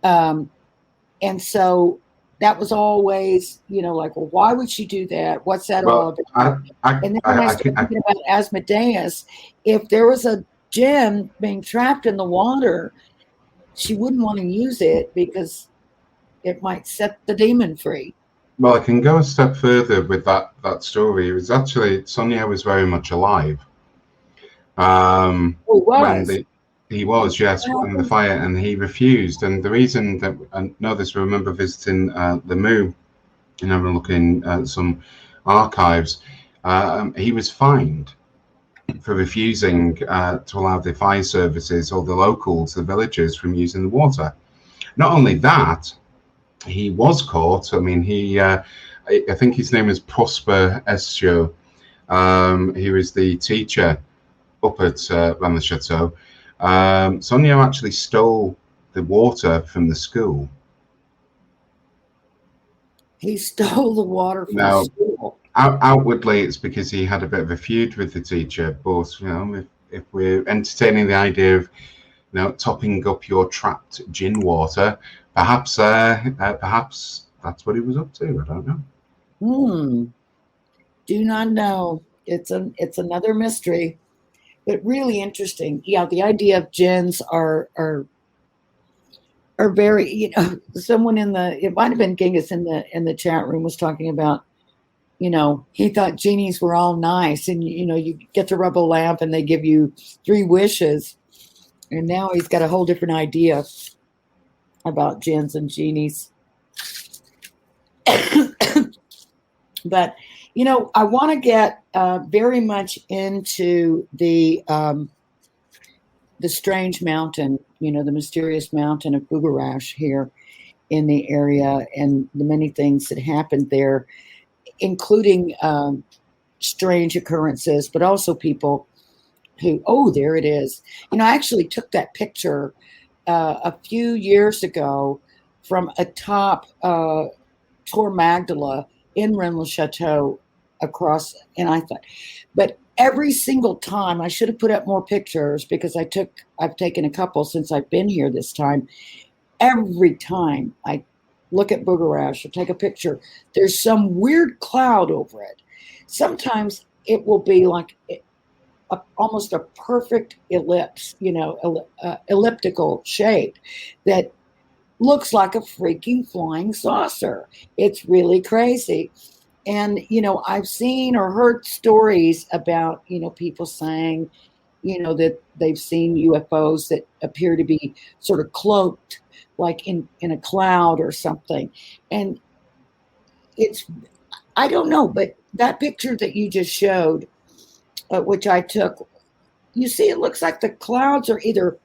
And so that was always, like, well, why would she do that? What's that all about? And then when I started thinking about Asmodeus, if there was a jinn being trapped in the water, she wouldn't want to use it because it might set the demon free.
Well, I can go a step further with that story. It was actually, Sonia was very much alive. He was, yes, in the fire, and he refused. And the reason that I know this, I remember visiting the Moo and having a look in some archives. He was fined for refusing to allow the fire services or the locals, the villagers, from using the water. Not only that, he was caught. I mean, I think his name is Prosper Estio. He was the teacher up at Van the Chateau. Sonio actually stole the water from the school.
He stole the water from
Now,
school.
outwardly, it's because he had a bit of a feud with the teacher. But if we're entertaining the idea of topping up your trapped gin water, perhaps that's what he was up to. I don't know.
Do not know. It's another mystery, but really interesting. Yeah, the idea of gins are very, someone it might have been Genghis in the chat room was talking about, he thought genies were all nice, and you get to rub a lamp and they give you 3 wishes, and now he's got a whole different idea about jinns and genies. But I want to get very much into the strange mountain, the mysterious mountain of Bugarash here in the area, and the many things that happened there, including strange occurrences, but also people who, there it is. I actually took that picture a few years ago from atop Tor Magdala in Rennes-le-Château across, and I thought, but every single time, I should have put up more pictures because I've taken a couple since I've been here this time. Every time I look at Bugarash or take a picture, there's some weird cloud over it. Sometimes it will be like almost a perfect ellipse, elliptical shape that looks like a freaking flying saucer. It's really crazy. And, I've seen or heard stories about, people saying, that they've seen UFOs that appear to be sort of cloaked, like in a cloud or something. And I don't know, but that picture that you just showed, which I took, you see, it looks like the clouds are either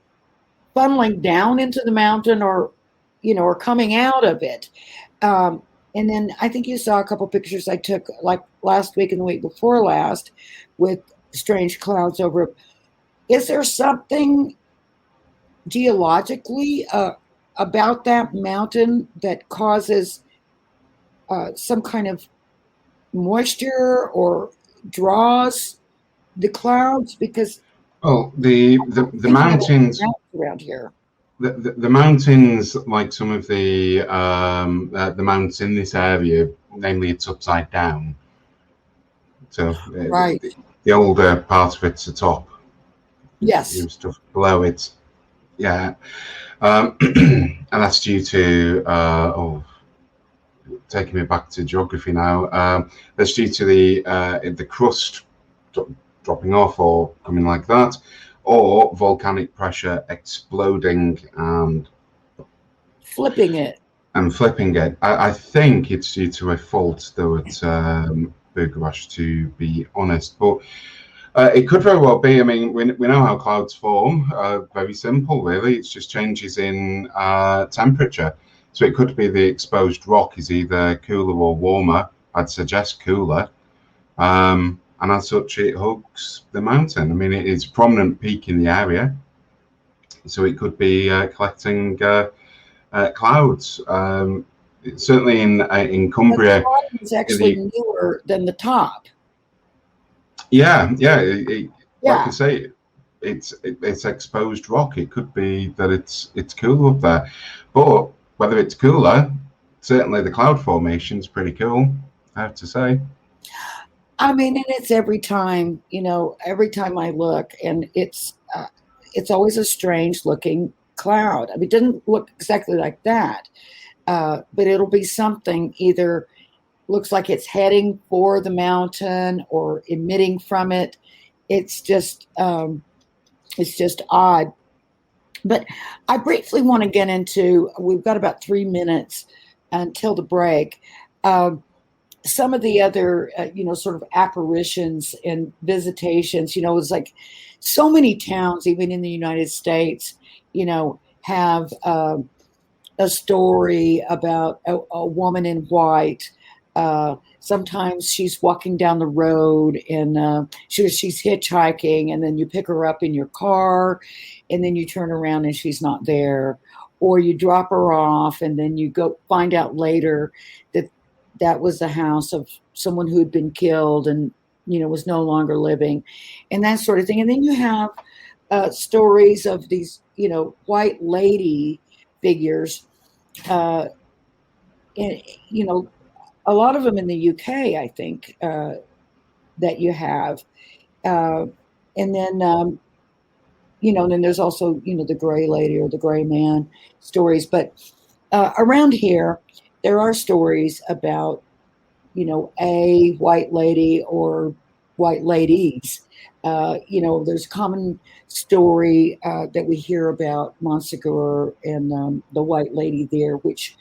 funneling down into the mountain or coming out of it. And then I think you saw a couple pictures I took like last week and the week before last with strange clouds over it. Is there something geologically about that mountain that causes some kind of moisture or draws the clouds? Because
the mountains
around here.
The mountains, like some of the mountains in this area, namely it's upside down. So
right,
the older part of it's the top.
Yes.
Stuff below it, yeah, and that's due to taking me back to geography now. That's due to the crust dropping off or coming like that, or volcanic pressure exploding and
flipping it.
I think it's due to a fault though at Bugarash, to be honest, but it could very well be. I mean, we know how clouds form. Very simple, really. It's just changes in temperature. So it could be the exposed rock is either cooler or warmer. I'd suggest cooler. And as such, it hugs the mountain. I mean, it is a prominent peak in the area, so it could be collecting clouds. Certainly in Cumbria,
the bottom is actually newer than the top.
Yeah. Like I say, it's exposed rock. It could be that it's cooler up there, but whether it's cooler, certainly the cloud formation is pretty cool, I have to say.
I mean, and it's every time I look, and it's always a strange looking cloud. I mean, it doesn't look exactly like that, but it'll be something either looks like it's heading for the mountain or emitting from it. It's just odd. But I briefly want to get into, we've got about 3 minutes until the break. Some of the other, sort of apparitions and visitations, it's like so many towns, even in the United States, have a story about a woman in white. Sometimes she's walking down the road and she's hitchhiking, and then you pick her up in your car, and then you turn around and she's not there, or you drop her off, and then you go find out later that that was the house of someone who had been killed and was no longer living, and that sort of thing. And then you have stories of these white lady figures, and a lot of them in the UK, I think, that you have. And then, then there's also, the gray lady or the gray man stories. But around here, there are stories about, a white lady or white ladies. There's a common story that we hear about Montsegur and the white lady there, which,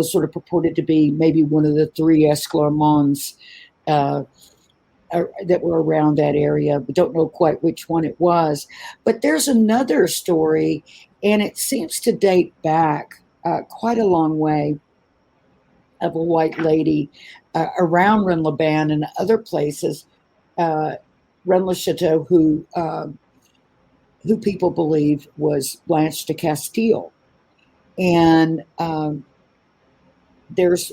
sort of purported to be maybe one of the three Esclarmonts that were around that area. We don't know quite which one it was. But there's another story, and it seems to date back quite a long way, of a white lady around Rennes-les-Bains and other places, Rennes-le-Château, who people believe was Blanche de Castile. And there's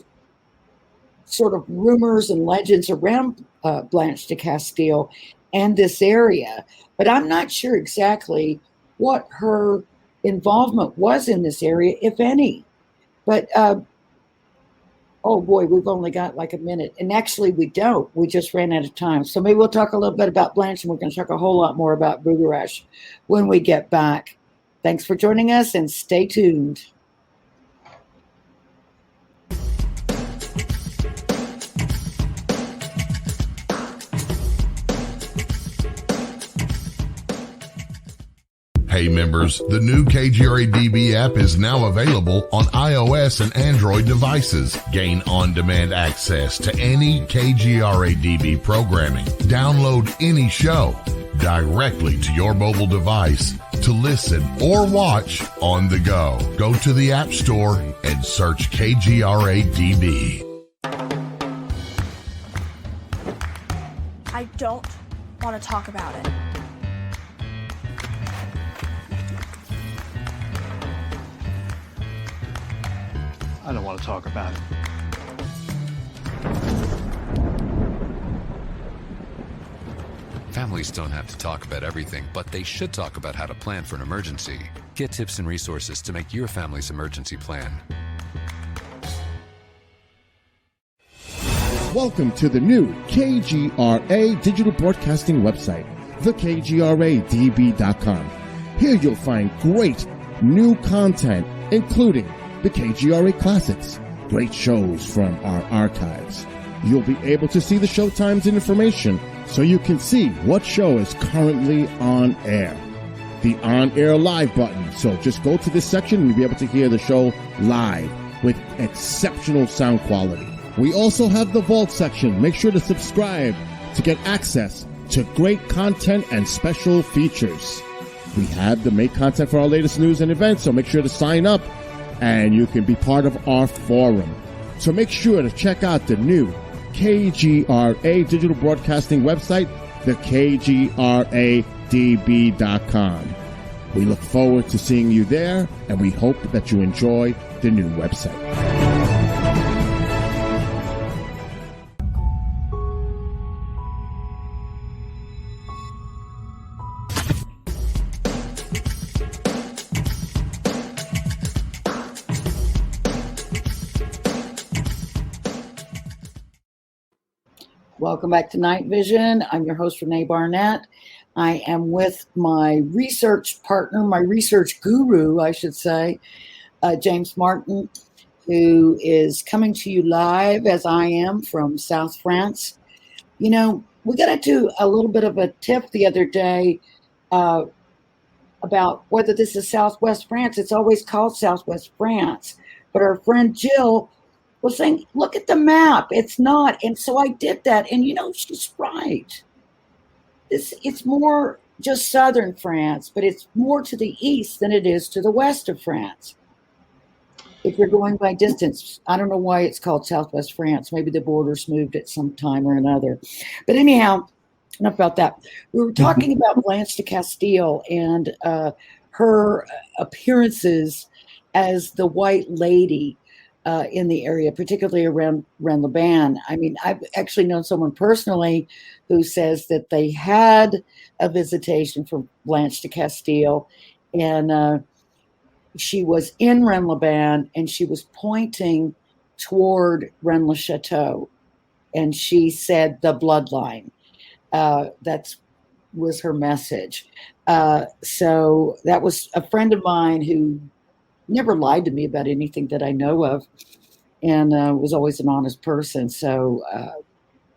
sort of rumors and legends around Blanche de Castile and this area, but I'm not sure exactly what her involvement was in this area, if any. But oh boy, we've only got like a minute. And actually we don't. We just ran out of time. So maybe we'll talk a little bit about Blanche, and we're going to talk a whole lot more about Bougarash when we get back. Thanks for joining us, and stay tuned.
Hey members, the new KGRA DB app is now available on iOS and Android devices. Gain on-demand access to any KGRA DB programming. Download any show directly to your mobile device to listen or watch on the go. Go to the App Store and search KGRA DB.
I don't want to talk about it.
I don't want to talk about it.
Families don't have to talk about everything, but they should talk about how to plan for an emergency. Get tips and resources to make your family's emergency plan.
Welcome to the new KGRA digital broadcasting website, thekgradb.com. Here you'll find great new content, including the KGRA Classics, great shows from our archives. You'll be able to see the show times and information so you can see what show is currently on air. The on-air live button, so just go to this section and you'll be able to hear the show live with exceptional sound quality. We also have the Vault section. Make sure to subscribe to get access to great content and special features. We have the make content for our latest news and events, so make sure to sign up and you can be part of our forum. So make sure to check out the new KGRA digital broadcasting website, thekgradb.com. We look forward to seeing you there, and we hope that you enjoy the new website.
Welcome back to Night Vision. I'm your host, Renee Barnett. I am with my research partner, my research guru, I should say, James Martin, who is coming to you live, as I am, from South France. You know, we got into a little bit of a tip the other day about whether this is Southwest France. It's always called Southwest France. But our friend Jill was saying, look at the map. It's not. And so I did that. And, you know, she's right. It's more just southern France, but it's more to the east than it is to the west of France. if you're going by distance, I don't know why it's called Southwest France. Maybe the borders moved at some time or another. But anyhow, enough about that. We were talking about Blanche de Castile and her appearances as the white lady in the area, particularly around Rennes-les-Bains. I mean, I've actually known someone personally who says that they had a visitation from Blanche de Castile, and she was in Rennes-les-Bains, and she was pointing toward Rennes-le-Château, and she said the bloodline. That was her message. So that was a friend of mine who never lied to me about anything that I know of, and was always an honest person. So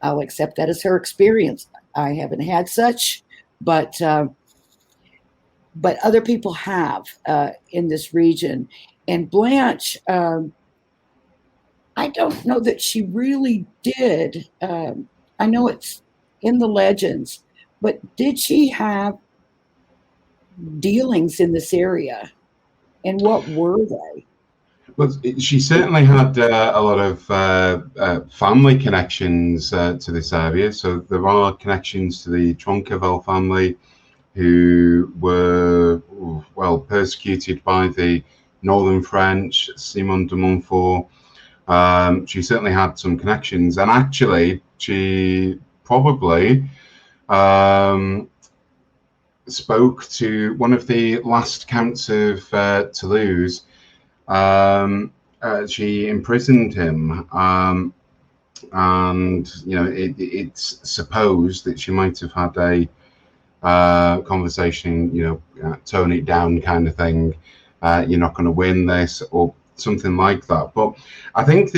I'll accept that as her experience. I haven't had such, but other people have in this region. And Blanche, I don't know that she really did. I know it's in the legends, but did she have dealings in this area? And what were they?
Well, she certainly had a lot of family connections to this area. So there are connections to the Tronqueville family, who were, well, persecuted by the Northern French, Simon de Montfort. She certainly had some connections. And actually, she probably spoke to one of the last counts of Toulouse. She imprisoned him, and it's supposed that she might have had a conversation, tone it down kind of thing. You're not going to win this, or something like that. But I think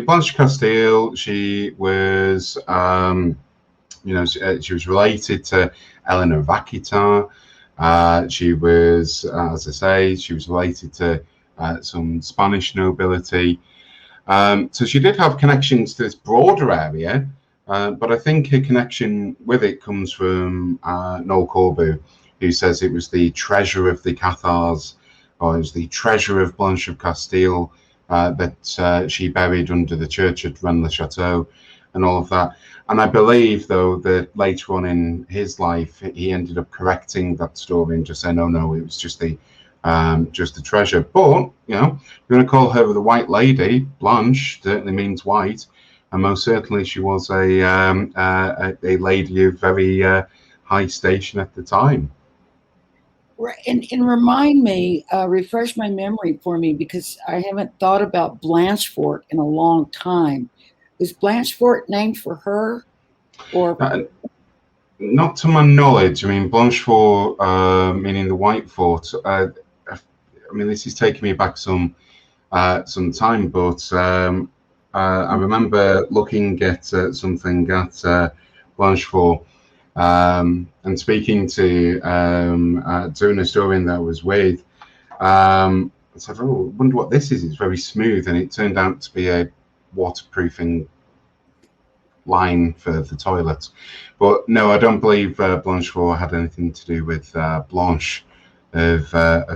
Blanche Castile, she was, she was related to Eleanor of Aquitaine. She was, as I say, she was related to some Spanish nobility. So she did have connections to this broader area, but I think her connection with it comes from Noel Corbu, who says it was the treasure of the Cathars, or it was the treasure of Blanche of Castile that she buried under the church at Rennes-le-Château and all of that. And I believe, though, that later on in his life, he ended up correcting that story and just saying, no, it was just the treasure. But, you're going to call her the White Lady. Blanche certainly means white. And most certainly she was a lady of very high station at the time.
And remind me, refresh my memory for me, because I haven't thought about Blanchefort in a long time. Was Blanchefort named for her, or?
Not to my knowledge. I mean, Blanchefort, meaning the White Fort. This is taking me back some time, but I remember looking at something at Blanchefort, and speaking to an historian that I was with. I said, I wonder what this is. It's very smooth, and it turned out to be a waterproofing line for the toilets. But no, I don't believe Blanchefort had anything to do with Blanche of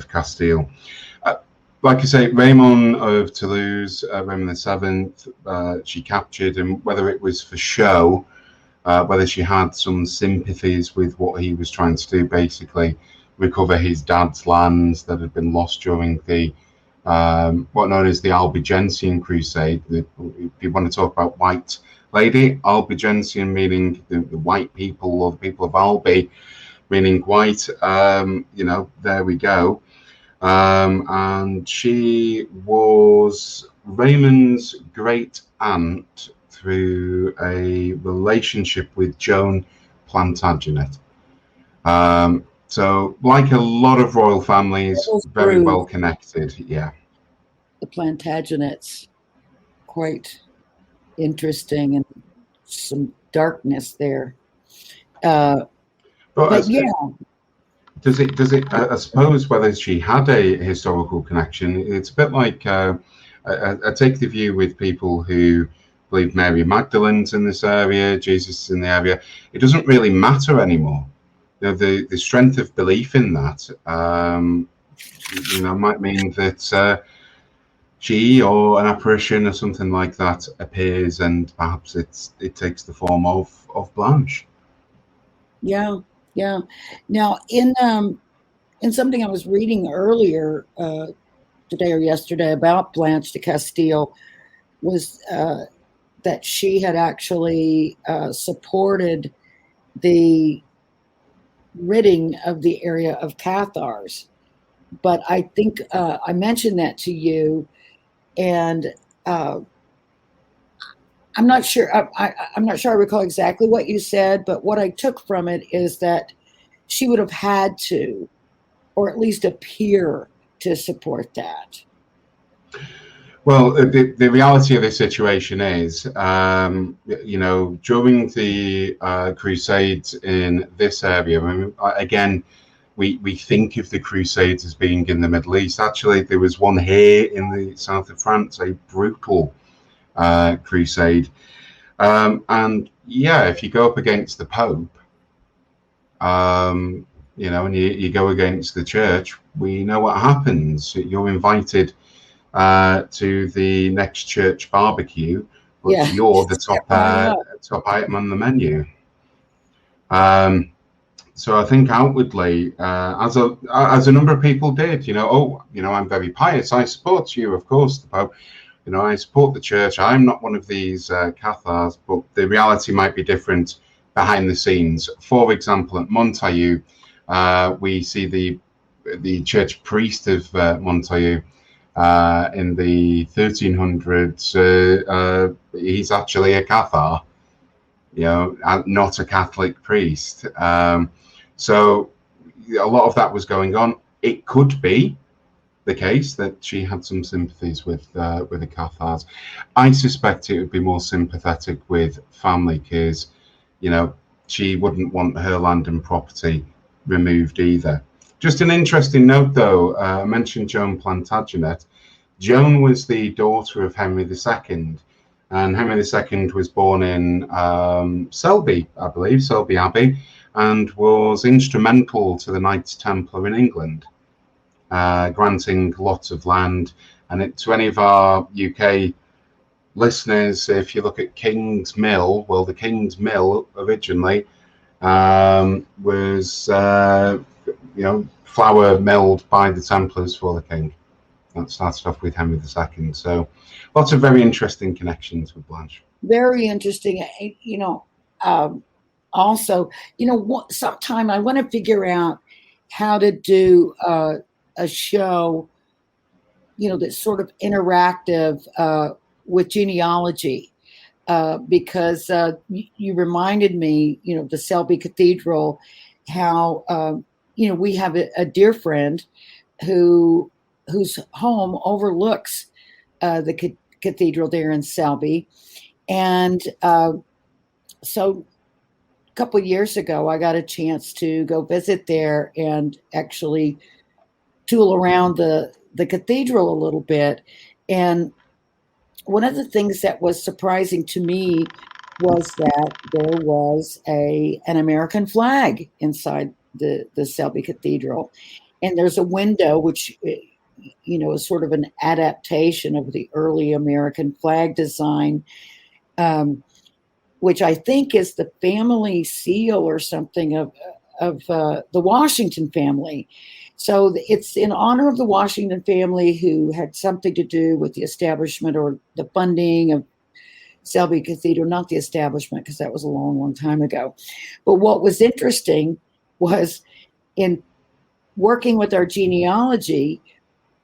Castile. Like I say, Raymond of Toulouse, Raymond VII, she captured, and whether it was for show, whether she had some sympathies with what he was trying to do, basically recover his dad's lands that had been lost during the what known as the Albigensian Crusade. If you want to talk about White Lady, Albigensian meaning the white people, or the people of Albi meaning white. There we go. And she was Raymond's great aunt through a relationship with Joan Plantagenet. So, like a lot of royal families, very well connected. Yeah.
The Plantagenets, quite interesting, and some darkness there. But yeah.
Does it? I suppose whether she had a historical connection, it's a bit like I take the view with people who believe Mary Magdalene's in this area, Jesus is in the area. It doesn't really matter anymore. The strength of belief in that, might mean that she or an apparition or something like that appears, and perhaps it takes the form of Blanche.
Yeah, yeah. Now, in something I was reading earlier today or yesterday about Blanche de Castile was that she had actually supported the ridding of the area of Cathars. But I think I mentioned that to you, and uh, I'm not sure. I'm not sure I recall exactly what you said, but what I took from it is that she would have had to, or at least appear to support that.
Well, the reality of the situation is, during the Crusades in this area, I mean, again, we think of the Crusades as being in the Middle East. Actually, there was one here in the south of France, a brutal crusade. And yeah, if you go up against the Pope, and you go against the church, we know what happens. You're invited to the next church barbecue, but
Yeah.
you're the top item on the menu. So I think outwardly, as a number of people did, I'm very pious. I support you, of course, the Pope. I support the church. I'm not one of these Cathars, but the reality might be different behind the scenes. For example, at Montaillou, we see the church priest of Montaillou in the 1300s. He's actually a Cathar, not a Catholic priest. So a lot of that was going on. It could be the case that she had some sympathies with the Cathars. I suspect it would be more sympathetic with family, because she wouldn't want her land and property removed either. Just an interesting note, though, I mentioned Joan Plantagenet. Joan was the daughter of Henry II, and Henry II was born in Selby, I believe, Selby Abbey, and was instrumental to the Knights Templar in England, granting lots of land. And to any of our UK listeners, if you look at King's Mill, well, the King's Mill originally was, flour milled by the Templars for the king. That started off with Henry II. So lots of very interesting connections with Blanche.
Very interesting. Also, sometime I want to figure out how to do a show, that's sort of interactive with genealogy, because you reminded me, the Selby Cathedral, how we have a dear friend whose home overlooks the cathedral there in Selby, and so a couple of years ago, I got a chance to go visit there and actually tool around the cathedral a little bit. And one of the things that was surprising to me was that there was an American flag inside the Selby Cathedral. And there's a window, which, is sort of an adaptation of the early American flag design, which I think is the family seal or something of the Washington family. So it's in honor of the Washington family, who had something to do with the establishment or the funding of Selby Cathedral, not the establishment, because that was a long, long time ago. But what was interesting was, in working with our genealogy,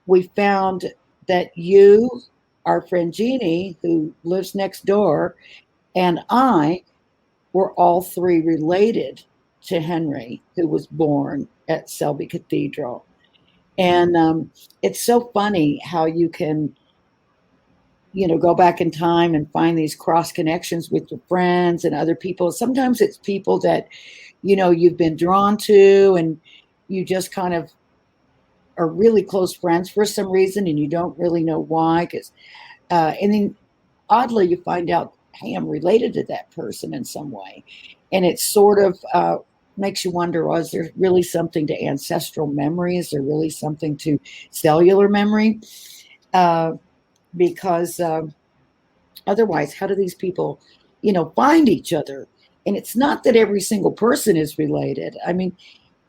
we found that you, our friend Jeannie, who lives next door, and I were all three related to Henry, who was born at Selby Cathedral. And it's so funny how you can, go back in time and find these cross connections with your friends and other people. Sometimes it's people that, you've been drawn to, and you just kind of are really close friends for some reason, and you don't really know why. And then oddly, you find out, hey, I'm related to that person in some way. And it sort of makes you wonder, is there really something to ancestral memory? Is there really something to cellular memory? because otherwise, how do these people, find each other? And it's not that every single person is related. I mean,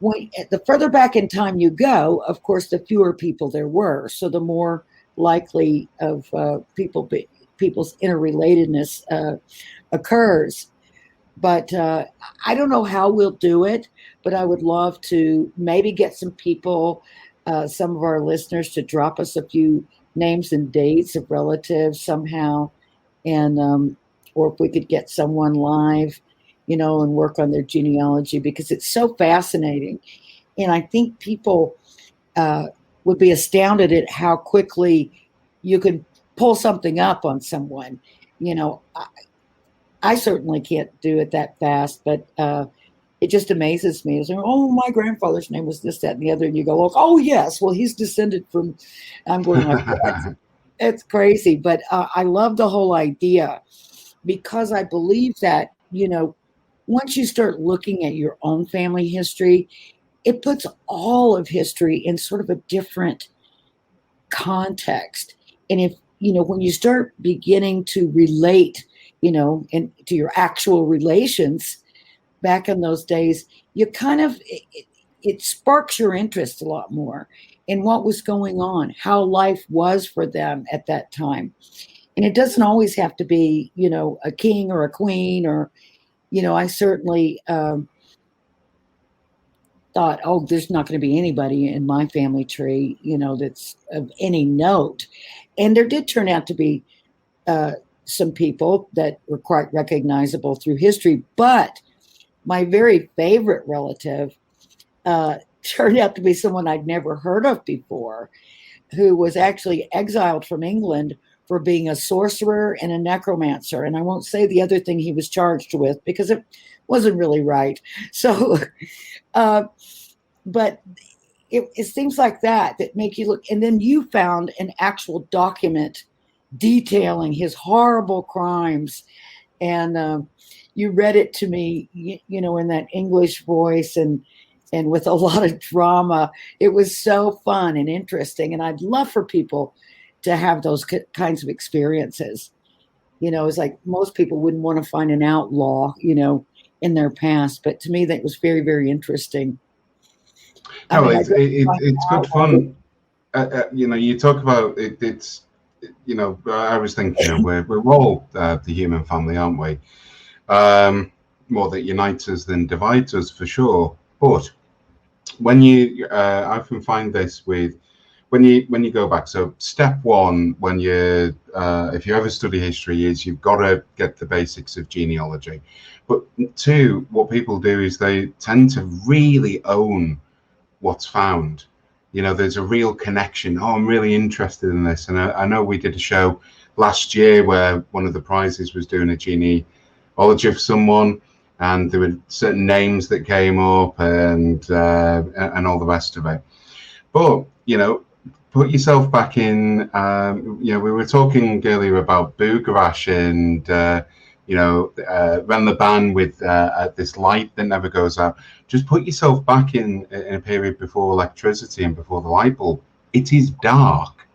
the further back in time you go, of course, the fewer people there were. So the more likely of people's interrelatedness occurs. But I don't know how we'll do it, but I would love to maybe get some people, some of our listeners, to drop us a few names and dates of relatives somehow, and or if we could get someone live, and work on their genealogy, because it's so fascinating, and I think people would be astounded at how quickly you can pull something up on someone. I certainly can't do it that fast, but it just amazes me. It's like, oh, my grandfather's name was this, that, and the other. And you go, oh, yes, well, he's descended from, I'm going like, it's crazy. But I love the whole idea, because I believe that, once you start looking at your own family history, it puts all of history in sort of a different context. And if, when you start beginning to relate, and to your actual relations back in those days, you kind of, it sparks your interest a lot more in what was going on, how life was for them at that time. And it doesn't always have to be, a king or a queen, or, I certainly thought, oh, there's not going to be anybody in my family tree, that's of any note. And there did turn out to be some people that were quite recognizable through history. But my very favorite relative turned out to be someone I'd never heard of before, who was actually exiled from England for being a sorcerer and a necromancer. And I won't say the other thing he was charged with, because it wasn't really right. So, but it's things like that make you look. And then you found an actual document detailing his horrible crimes, and you read it to me, in that English voice, and with a lot of drama. It was so fun and interesting, and I'd love for people to have those kinds of experiences. It's like most people wouldn't want to find an outlaw, in their past, but to me that was very, very interesting.
No, it's good fun. You talk about it. It's I was thinking, we're all the human family, aren't we? More that unites us than divides us, for sure. But when you, I often find this with when you go back. So step one, when you if you ever study history, is you've got to get the basics of genealogy. But two, what people do is they tend to really own what's found. There's a real connection. Oh, I'm really interested in this. And I know we did a show last year where one of the prizes was doing a genealogy of someone, and there were certain names that came up, and all the rest of it. But, put yourself back in, we were talking earlier about Bugarash and, ran the ban with this light that never goes out. Just put yourself back in a period before electricity and before the light bulb. It is dark.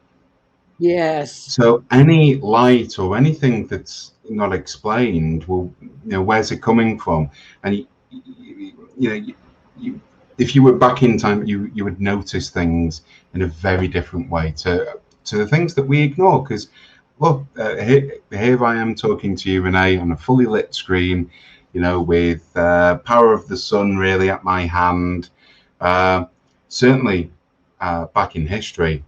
Yes.
So any light or anything that's not explained, well, where's it coming from? And if you were back in time, you would notice things in a very different way to the things that we ignore. Because look, here I am talking to you, Renee, on a fully lit screen, with power of the sun really at my hand. Certainly, back in history,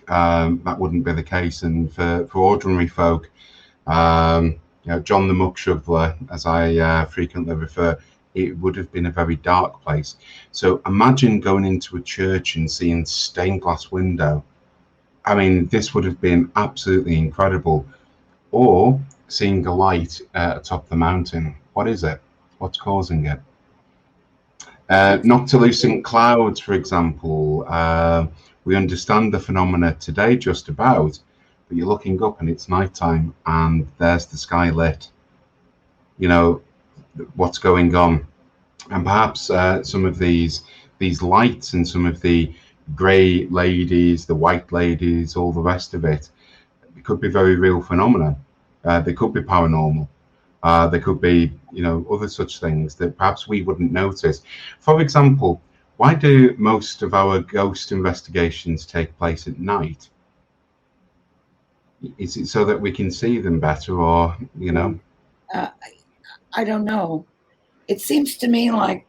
that wouldn't be the case. And for ordinary folk, John the Muck Shoveler, as I frequently refer, it would have been a very dark place. So imagine going into a church and seeing stained glass window. I mean, this would have been absolutely incredible. Or seeing a light atop the mountain. What is it? What's causing it? Noctilucent clouds, for example. We understand the phenomena today just about, but you're looking up and it's nighttime and there's the sky lit. What's going on? And perhaps some of these lights and some of the grey ladies, the white ladies, all the rest of it, It could be very real phenomena. They could be paranormal. There could be, other such things that perhaps we wouldn't notice. For example, why do most of our ghost investigations take place at night? Is it so that we can see them better, or?
I don't know. It seems to me like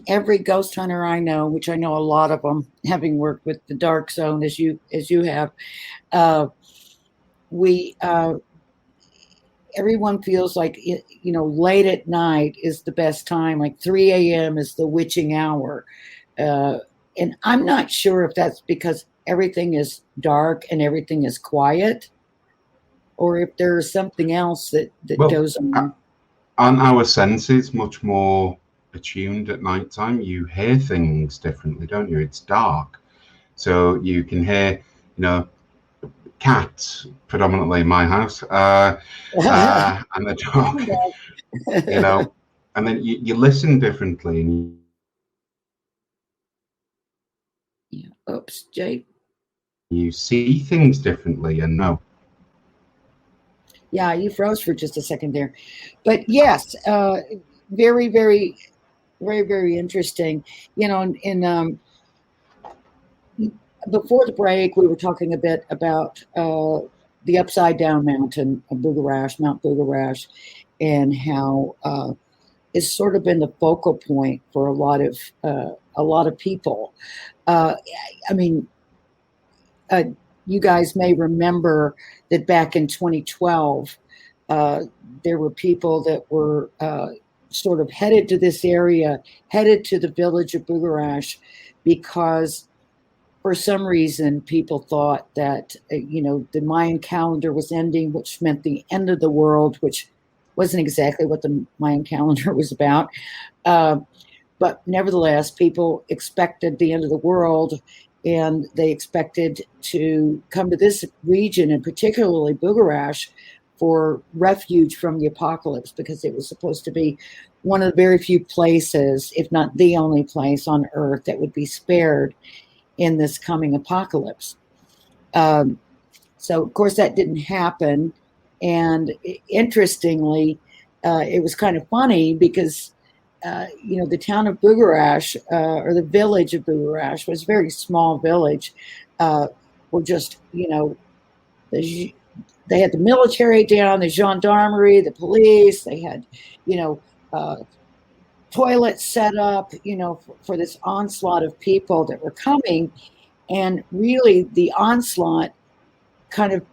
every ghost hunter I know, which I know a lot of them, having worked with the dark zone as you have, we everyone feels like late at night is the best time. Like 3 a.m. is the witching hour, and I'm not sure if that's because everything is dark and everything is quiet, or if there's something else that goes on.
Aren't our senses much more attuned at nighttime? You hear things differently, don't you? It's dark, so you can hear, cats, predominantly in my house, and the dog, and then you listen differently, and
Oops, Jake.
You see things differently, and no.
Yeah, you froze for just a second there. But yes, very, very, very, very interesting. Before the break, we were talking a bit about the upside down mountain of Mount Bugarash, and how it's sort of been the focal point for a lot of people. You guys may remember that back in 2012, there were people that were sort of headed to this area, headed to the village of Bugarash, because for some reason people thought that the Mayan calendar was ending, which meant the end of the world, which wasn't exactly what the Mayan calendar was about. But nevertheless, people expected the end of the world, and they expected to come to this region, and particularly Bugarash, for refuge from the apocalypse, because it was supposed to be one of the very few places, if not the only place on Earth, that would be spared in this coming apocalypse. So, of course, that didn't happen. And interestingly, it was kind of funny because the town of Bugarash, or the village of Bugarash, was a very small village. Were just, they had the military down, the gendarmerie, the police. They had, toilets set up, for this onslaught of people that were coming. And really, the onslaught kind of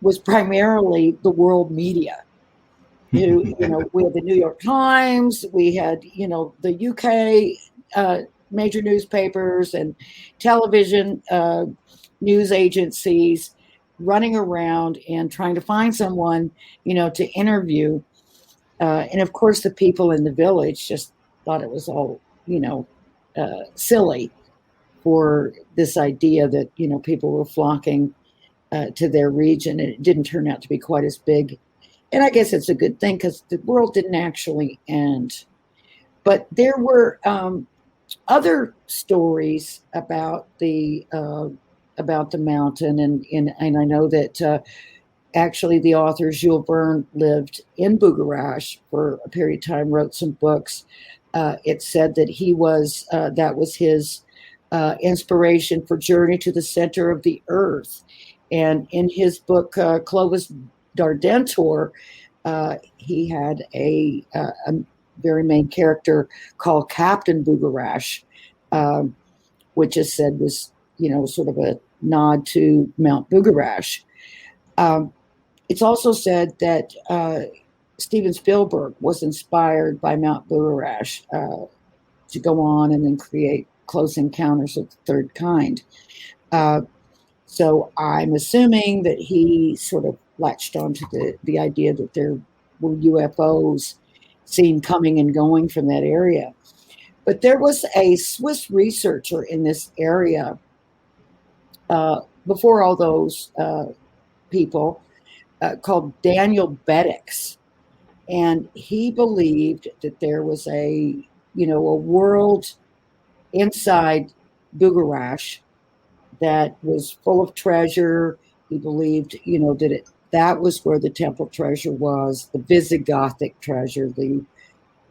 was primarily the world media. We had the New York Times, we had, the UK major newspapers and television news agencies running around and trying to find someone, to interview. And of course, the people in the village just thought it was all, silly for this idea that, people were flocking to their region. And it didn't turn out to be quite as big. And I guess it's a good thing, because the world didn't actually end. But there were other stories about the mountain, and I know that actually the author Jules Verne lived in Bugarash for a period of time, wrote some books. It said that that was his inspiration for Journey to the Center of the Earth. And in his book, Clovis Dardentor, he had a very main character called Captain Bugarash, which is said was, sort of a nod to Mount Bugarash. It's also said that Steven Spielberg was inspired by Mount Bugarash to go on and then create Close Encounters of the Third Kind. So I'm assuming that he sort of latched onto the idea that there were UFOs seen coming and going from that area. But there was a Swiss researcher in this area before all those people called Daniel Beddix. And he believed that there was a world inside Bugarash that was full of treasure, He believed, that was where the temple treasure was, the Visigothic treasure, the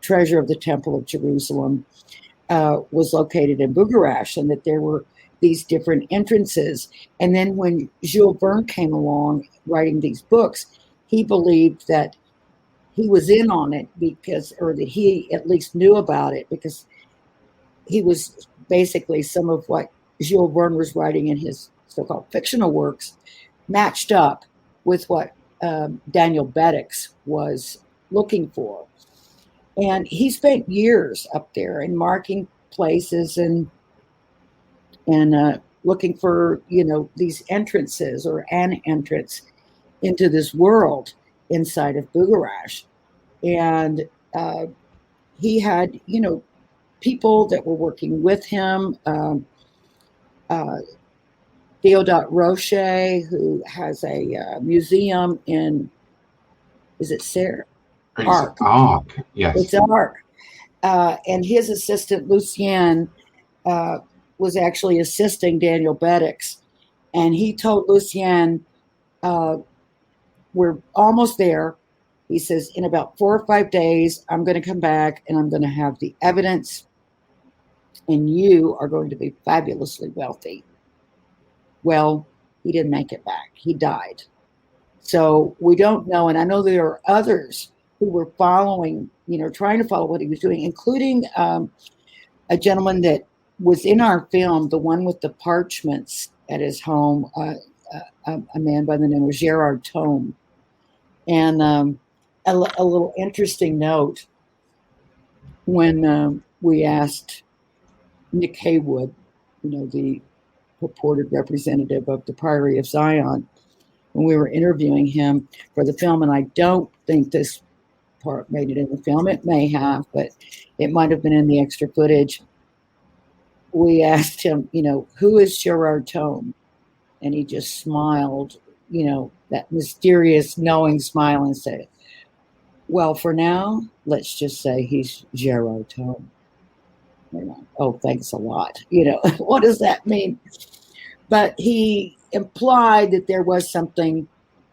treasure of the Temple of Jerusalem, was located in Bucharest, and that there were these different entrances. And then when Jules Verne came along writing these books, he believed that he was in on it or that he at least knew about it, because he was basically, some of what Jules Verne was writing in his so-called fictional works matched up with what Daniel Beddix was looking for. And he spent years up there and marking places and looking for, these entrances or an entrance into this world inside of Bucharest. And he had, people that were working with him. Theodot Rocher, who has a museum in, is it Sarah? Arc.
Yes.
It's Arc. And his assistant, Lucien, was actually assisting Daniel Beddix. And he told Lucien, we're almost there. He says, in about 4 or 5 days, I'm going to come back and I'm going to have the evidence, and you are going to be fabulously wealthy. Well, he didn't make it back. He died. So we don't know. And I know there are others who were following, trying to follow what he was doing, including a gentleman that was in our film, the one with the parchments at his home, a man by the name of Gerard Tome. And a little interesting note, when we asked Nick Haywood, the purported representative of the Priory of Zion, when we were interviewing him for the film, and I don't think this part made it in the film. It may have, but it might have been in the extra footage. We asked him, who is Gerard Tome? And he just smiled, that mysterious, knowing smile, and said, well, for now, let's just say he's Gerard Tome. Oh, thanks a lot. What does that mean? But he implied that there was something,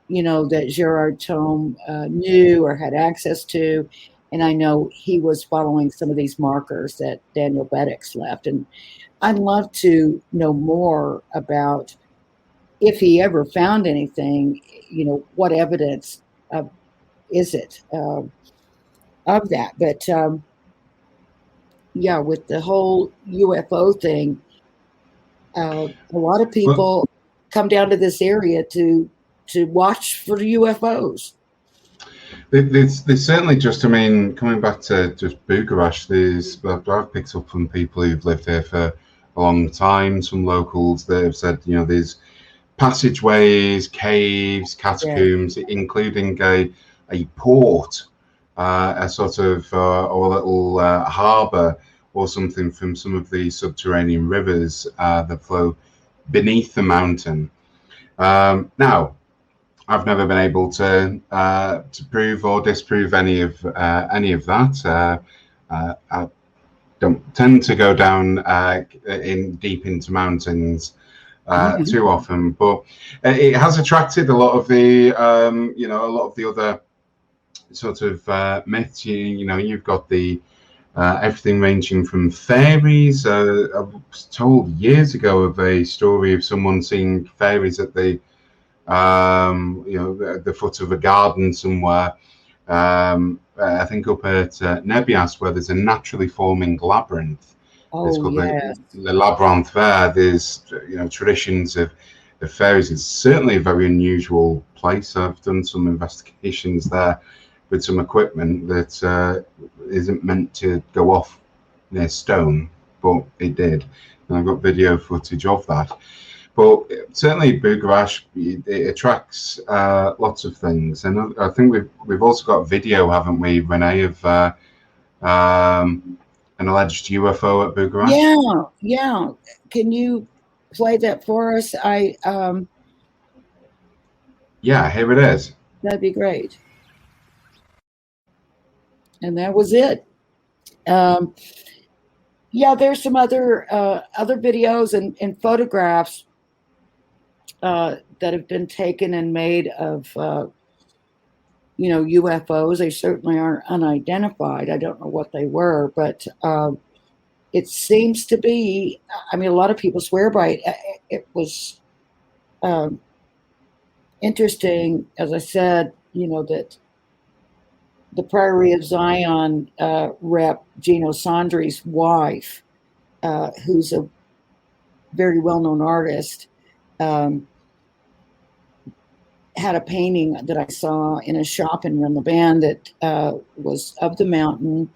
that Gerard Tome knew or had access to. And I know he was following some of these markers that Daniel Beddix left. And I'd love to know more about, if he ever found anything, what evidence is it of that. But yeah, with the whole UFO thing, a lot of people come down to this area to watch for UFOs.
There's certainly just, coming back to just Bucharest, I've picked up from people who've lived here for a long time, some locals that have said, there's passageways, caves, catacombs, including a port, a sort of or a little harbour or something from some of the subterranean rivers that flow beneath the mountain. Now, I've never been able to prove or disprove any of that. I don't tend to go down deep into mountains too often, but it has attracted a lot of the other sort of myths. You've got the everything ranging from fairies. I was told years ago of a story of someone seeing fairies at the the foot of a garden somewhere. I think up at Nebias, where there's a naturally forming labyrinth. It's called the labyrinth there. There's traditions of fairies. It's certainly a very unusual place. I've done some investigations there with some equipment that isn't meant to go off near stone, but it did, and I've got video footage of that. But certainly Bucharest, it attracts lots of things, and I think we've also got video, haven't we, Renee, of an alleged UFO at Bucharest?
Yeah. Can you play that for us?
Yeah, here it is.
That'd be great. And that was it. Yeah, there's some other videos and photographs that have been taken and made of, UFOs. They certainly aren't unidentified. I don't know what they were, but it seems to be. I mean, a lot of people swear by it. It was interesting, as I said, that the Priory of Zion rep, Gino Sondri's wife, who's a very well-known artist, had a painting that I saw in a shop in Rimlaban that was of the mountain,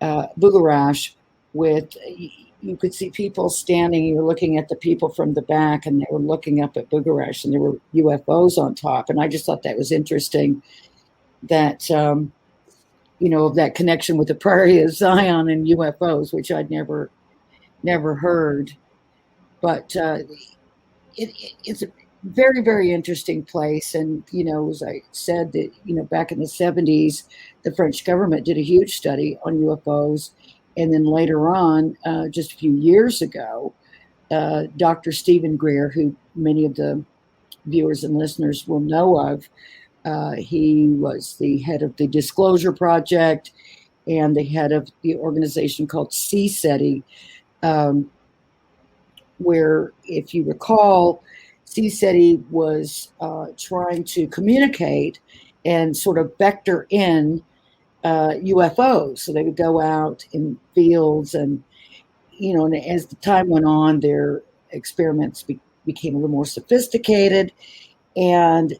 Bugarash, with, you could see people standing. You were looking at the people from the back, and they were looking up at Bugarash, and there were UFOs on top. And I just thought that was interesting, that that connection with the Prairie of Zion and UFOs, which I'd never heard. But it's a very, very interesting place. And, as I said, that, back in the 70s, the French government did a huge study on UFOs. And then later on, just a few years ago, Dr. Stephen Greer, who many of the viewers and listeners will know of, he was the head of the Disclosure Project and the head of the organization called CSETI, where, if you recall, CSETI was trying to communicate and sort of vector in UFOs. So they would go out in fields, and and as the time went on, their experiments became a little more sophisticated, and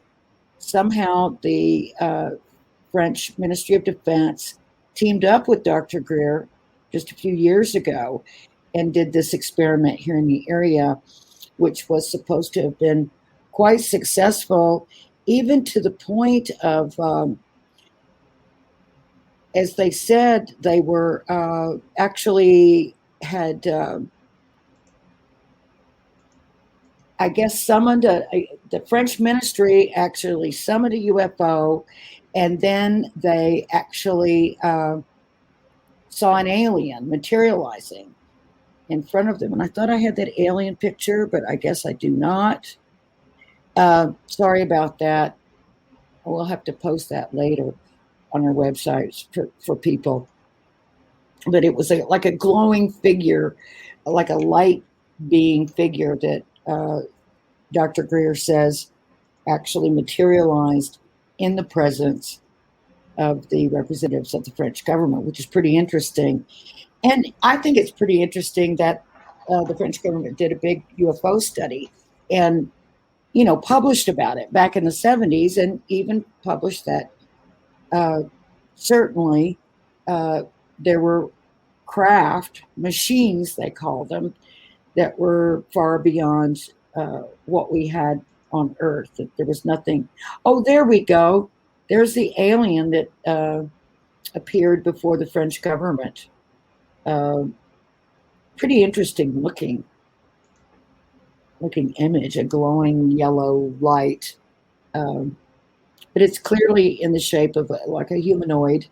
somehow the French Ministry of Defense teamed up with Dr. Greer just a few years ago and did this experiment here in the area, which was supposed to have been quite successful, even to the point of, as they said, they were actually had, I guess, summoned the French ministry actually summoned a UFO, and then they actually saw an alien materializing in front of them. And I thought I had that alien picture, but I guess I do not. Sorry about that. We'll have to post that later on our websites for people. But it was like a glowing figure, like a light being figure that Dr. Greer says actually materialized in the presence of the representatives of the French government, which is pretty interesting. And I think it's pretty interesting that the French government did a big UFO study and, published about it back in the 70s, and even published that certainly there were craft machines, they call them, that were far beyond what we had on Earth. That there was nothing. Oh, there we go. There's the alien that appeared before the French government. Pretty interesting looking image, a glowing yellow light. But it's clearly in the shape of like a humanoid,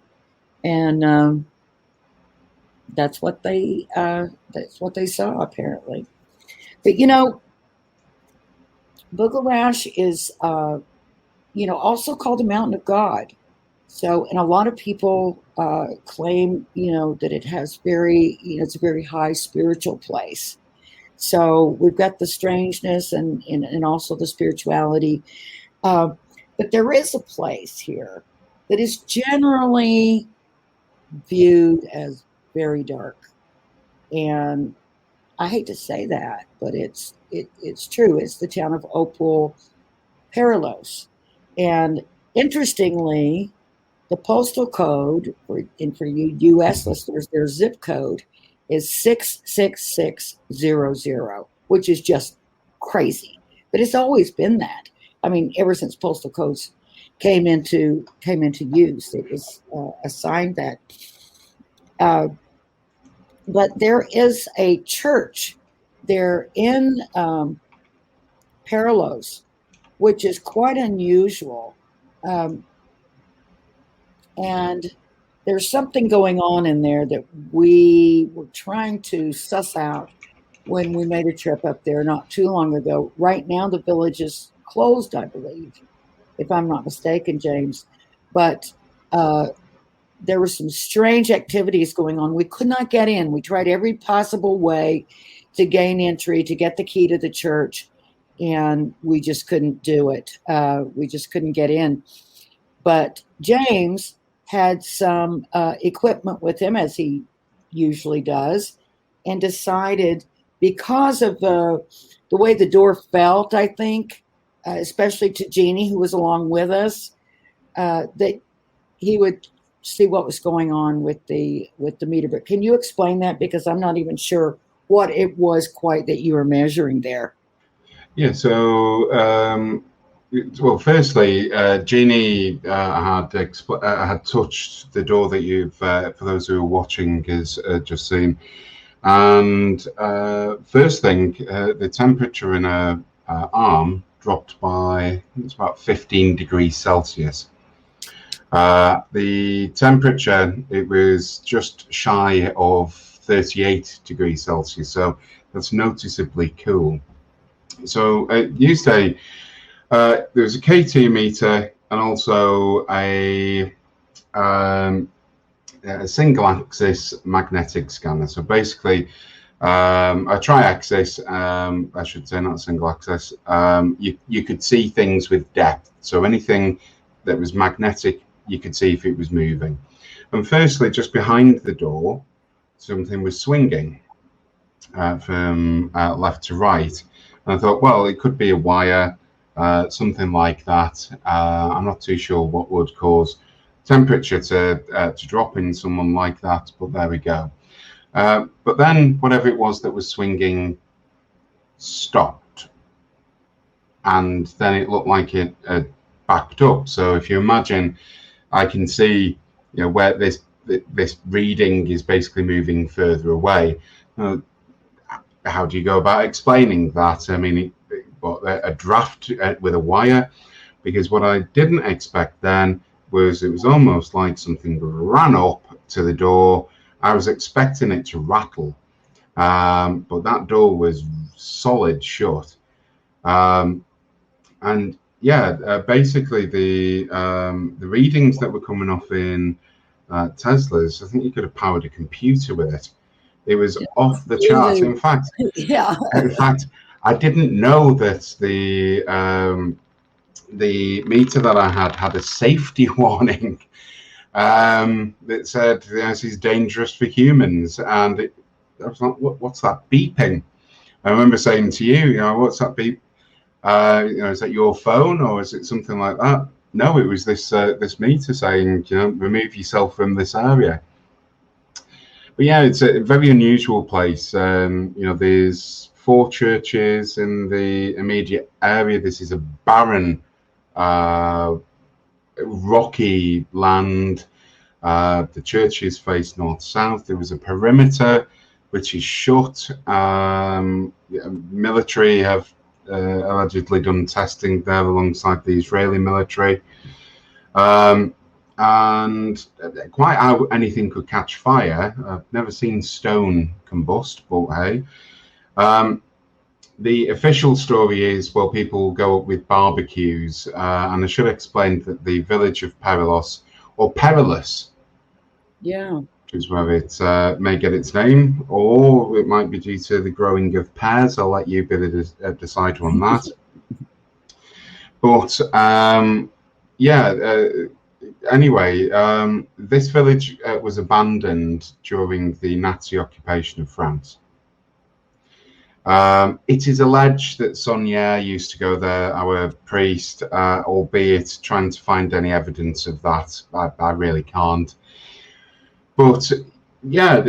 and that's what they saw apparently. But Bugarash is also called the Mountain of God. So, and a lot of people claim that it has it's a very high spiritual place. So we've got the strangeness and also the spirituality. But there is a place here that is generally viewed as very dark. And I hate to say that, but it's true. It's the town of Opal Perilos. And interestingly, the postal code, for you U.S. listeners, their zip code is 66600, which is just crazy. But it's always been that. I mean, ever since postal codes came into use, it was assigned that. But there is a church there in Perilos, which is quite unusual. And there's something going on in there that we were trying to suss out when we made a trip up there not too long ago. Right now, the village is closed, I believe, if I'm not mistaken, James. But there were some strange activities going on. We could not get in. We tried every possible way to gain entry, to get the key to the church, and we just couldn't do it. We just couldn't get in. But James had some equipment with him, as he usually does, and decided, because of the way the door felt, I think, especially to Jeannie, who was along with us, that he would see what was going on with the meter. But can you explain that? Because I'm not even sure what it was quite that you were measuring there.
Yeah, so well, firstly, Jeannie had touched the door that you've, for those who are watching, has just seen. And first thing, the temperature in her arm dropped by, it's about 15 degrees Celsius. The temperature, it was just shy of 38 degrees Celsius, so that's noticeably cool. So it used there was a KT meter and also a single axis magnetic scanner. So basically, a tri-axis, I should say, not single axis. You could see things with depth. So anything that was magnetic, you could see if it was moving. And firstly, just behind the door, something was swinging from left to right. And I thought, well, it could be a wire, something like that. I'm not too sure what would cause temperature to drop in someone like that, but there we go. But then whatever it was that was swinging stopped, and then it looked like it backed up. So if you imagine, I can see, you know, where this reading is basically moving further away. How do you go about explaining that? I mean, a draft with a wire, because what I didn't expect then was it was almost like something ran up to the door. I was expecting it to rattle, but that door was solid shut. And yeah, basically the readings that were coming off in Teslas, I think you could have powered a computer with it. It was off the charts. In fact, I didn't know that the meter that I had a safety warning that said this is dangerous for humans, and I was like, what's that beeping? I remember saying to you, what's that beep? Is that your phone or is it something like that? No, it was this meter saying, remove yourself from this area. But yeah, it's a very unusual place. There's 4 churches in the immediate area. This is a barren, rocky land. The churches face north-south. There was a perimeter which is shut. Military have allegedly done testing there alongside the Israeli military. And quite how anything could catch fire. I've never seen stone combust, but hey. The official story is, well, people go up with barbecues, and I should explain that the village of Perilous, or Perilous, which is where it may get its name, or it might be due to the growing of pears. I'll let you be the decider on that. But anyway, this village was abandoned during the Nazi occupation of France. It is alleged that Sonia used to go there, our priest, albeit trying to find any evidence of that. I really can't. But yeah,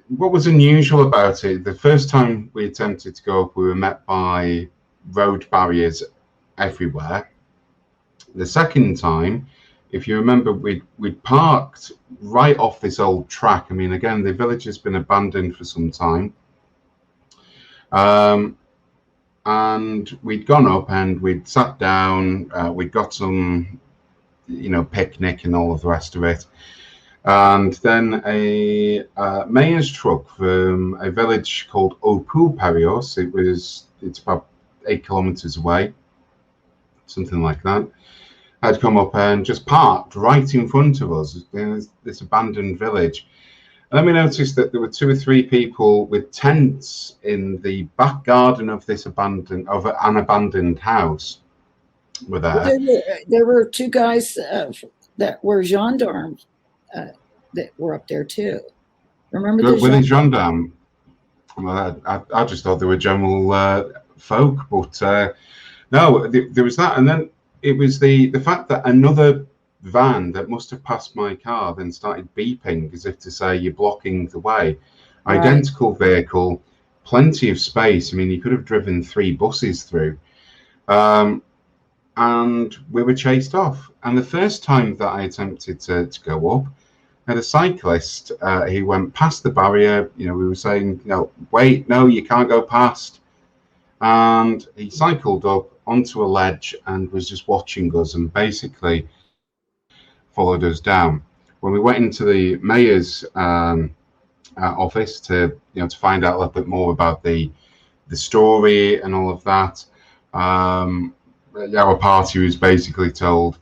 what was unusual about it, the first time we attempted to go up, we were met by road barriers everywhere. The second time, if you remember, we'd parked right off this old track. I mean, again, the village has been abandoned for some time. And we'd gone up and we'd sat down, we'd got some, picnic and all of the rest of it. And then a mayor's truck from a village called Opu Parios. It's about 8 kilometers away, something like that. Had come up and just parked right in front of us in this abandoned village. And then we noticed that there were 2 or 3 people with tents in the back garden of an abandoned house. Were there.
There were 2 guys that were gendarmes that were up there too. Remember the
Were they gendarmes? Well, I just thought they were general folk, but no, there was that. And then it was the fact that another van that must have passed my car then started beeping as if to say you're blocking the way. Right. Identical vehicle, plenty of space. I mean, you could have driven 3 buses through. And we were chased off. And the first time that I attempted to go up, I had a cyclist. He went past the barrier. We were saying, wait, no, you can't go past. And he cycled up onto a ledge and was just watching us and basically followed us down. When we went into the mayor's office to find out a little bit more about the story and all of that, our party was basically told,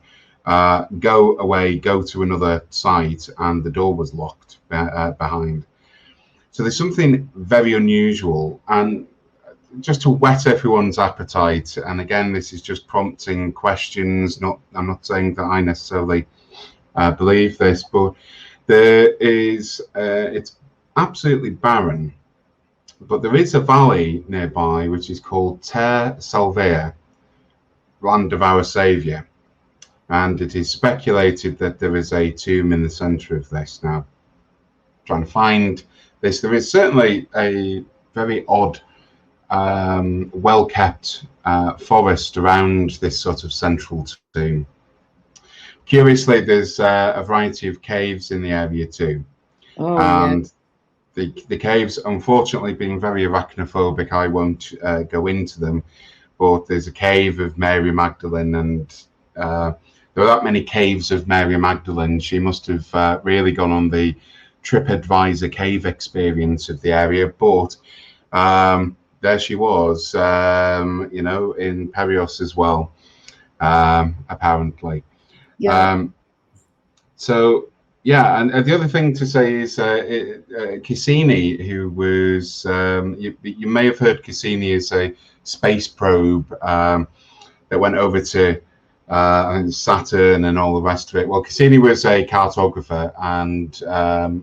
go away, go to another site, and the door was locked behind. So there's something very unusual, and just to whet everyone's appetite, and again, this is just prompting questions. I'm not saying that I necessarily believe this, but it's absolutely barren, but there is a valley nearby which is called Ter Salvia, land of our Saviour, and it is speculated that there is a tomb in the centre of this. Now, trying to find this, there is certainly a very odd, well-kept forest around this sort of central tomb. Curiously, there's a variety of caves in the area too. And the caves, unfortunately, being very arachnophobic, I won't go into them. But there's a cave of Mary Magdalene, and there are that many caves of Mary Magdalene. She must have really gone on the TripAdvisor cave experience of the area. But there she was, in Perios as well, apparently. Yeah. And the other thing to say is Cassini, who was, you may have heard Cassini as a space probe that went over to Saturn and all the rest of it. Well, Cassini was a cartographer, and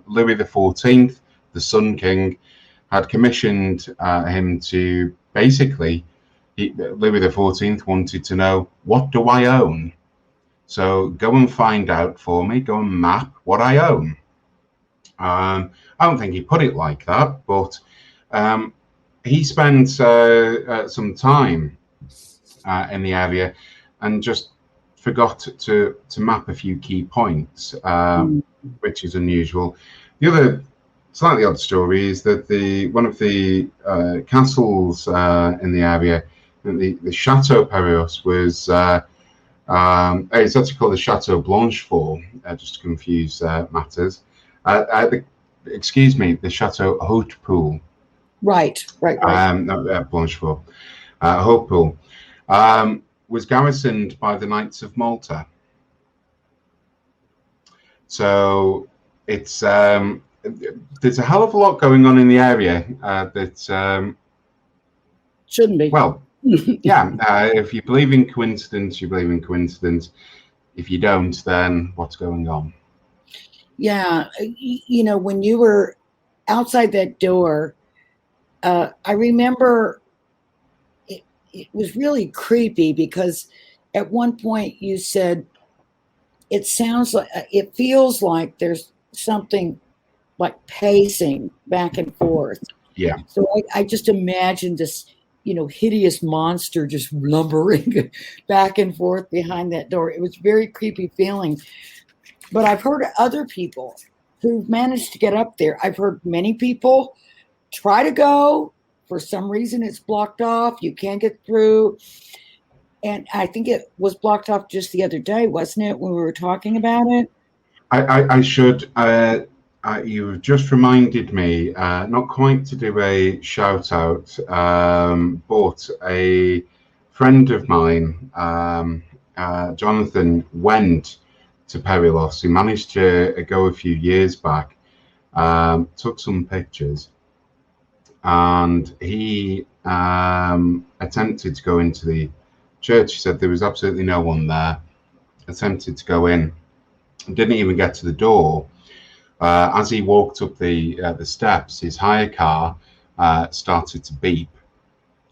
Louis XIV, the Sun King, had commissioned him to basically, Louis XIV wanted to know, what do I own? So go and find out for me, go and map what I own. I don't think he put it like that, but he spent some time in the area and just forgot to map a few key points, which is unusual. The other slightly odd story is that one of the castles in the area, the Chateau Perios, was it's actually called the Chateau Blanchefort, just to confuse matters. The Chateau Hautpoul. Right. Blanchefort. Hautpoul was garrisoned by the Knights of Malta. So it's there's a hell of a lot going on in the area that
shouldn't be.
Well, if you believe in coincidence, you believe in coincidence. If you don't, then what's going on?
Yeah, when you were outside that door, I remember it was really creepy because at one point you said, it feels like there's something like pacing back and forth.
Yeah.
So I just imagined this, hideous monster just lumbering back and forth behind that door. It was a very creepy feeling. But I've heard other people who've managed to get up there. I've heard many people try to go. For some reason, it's blocked off. You can't get through. And I think it was blocked off just the other day, wasn't it, when we were talking about it?
I should. You just reminded me, not quite to do a shout out, but a friend of mine, Jonathan, went to Perilos. He managed to go a few years back, took some pictures, and he attempted to go into the church. He said there was absolutely no one there. Attempted to go in, didn't even get to the door. As he walked up the steps, his hire car started to beep,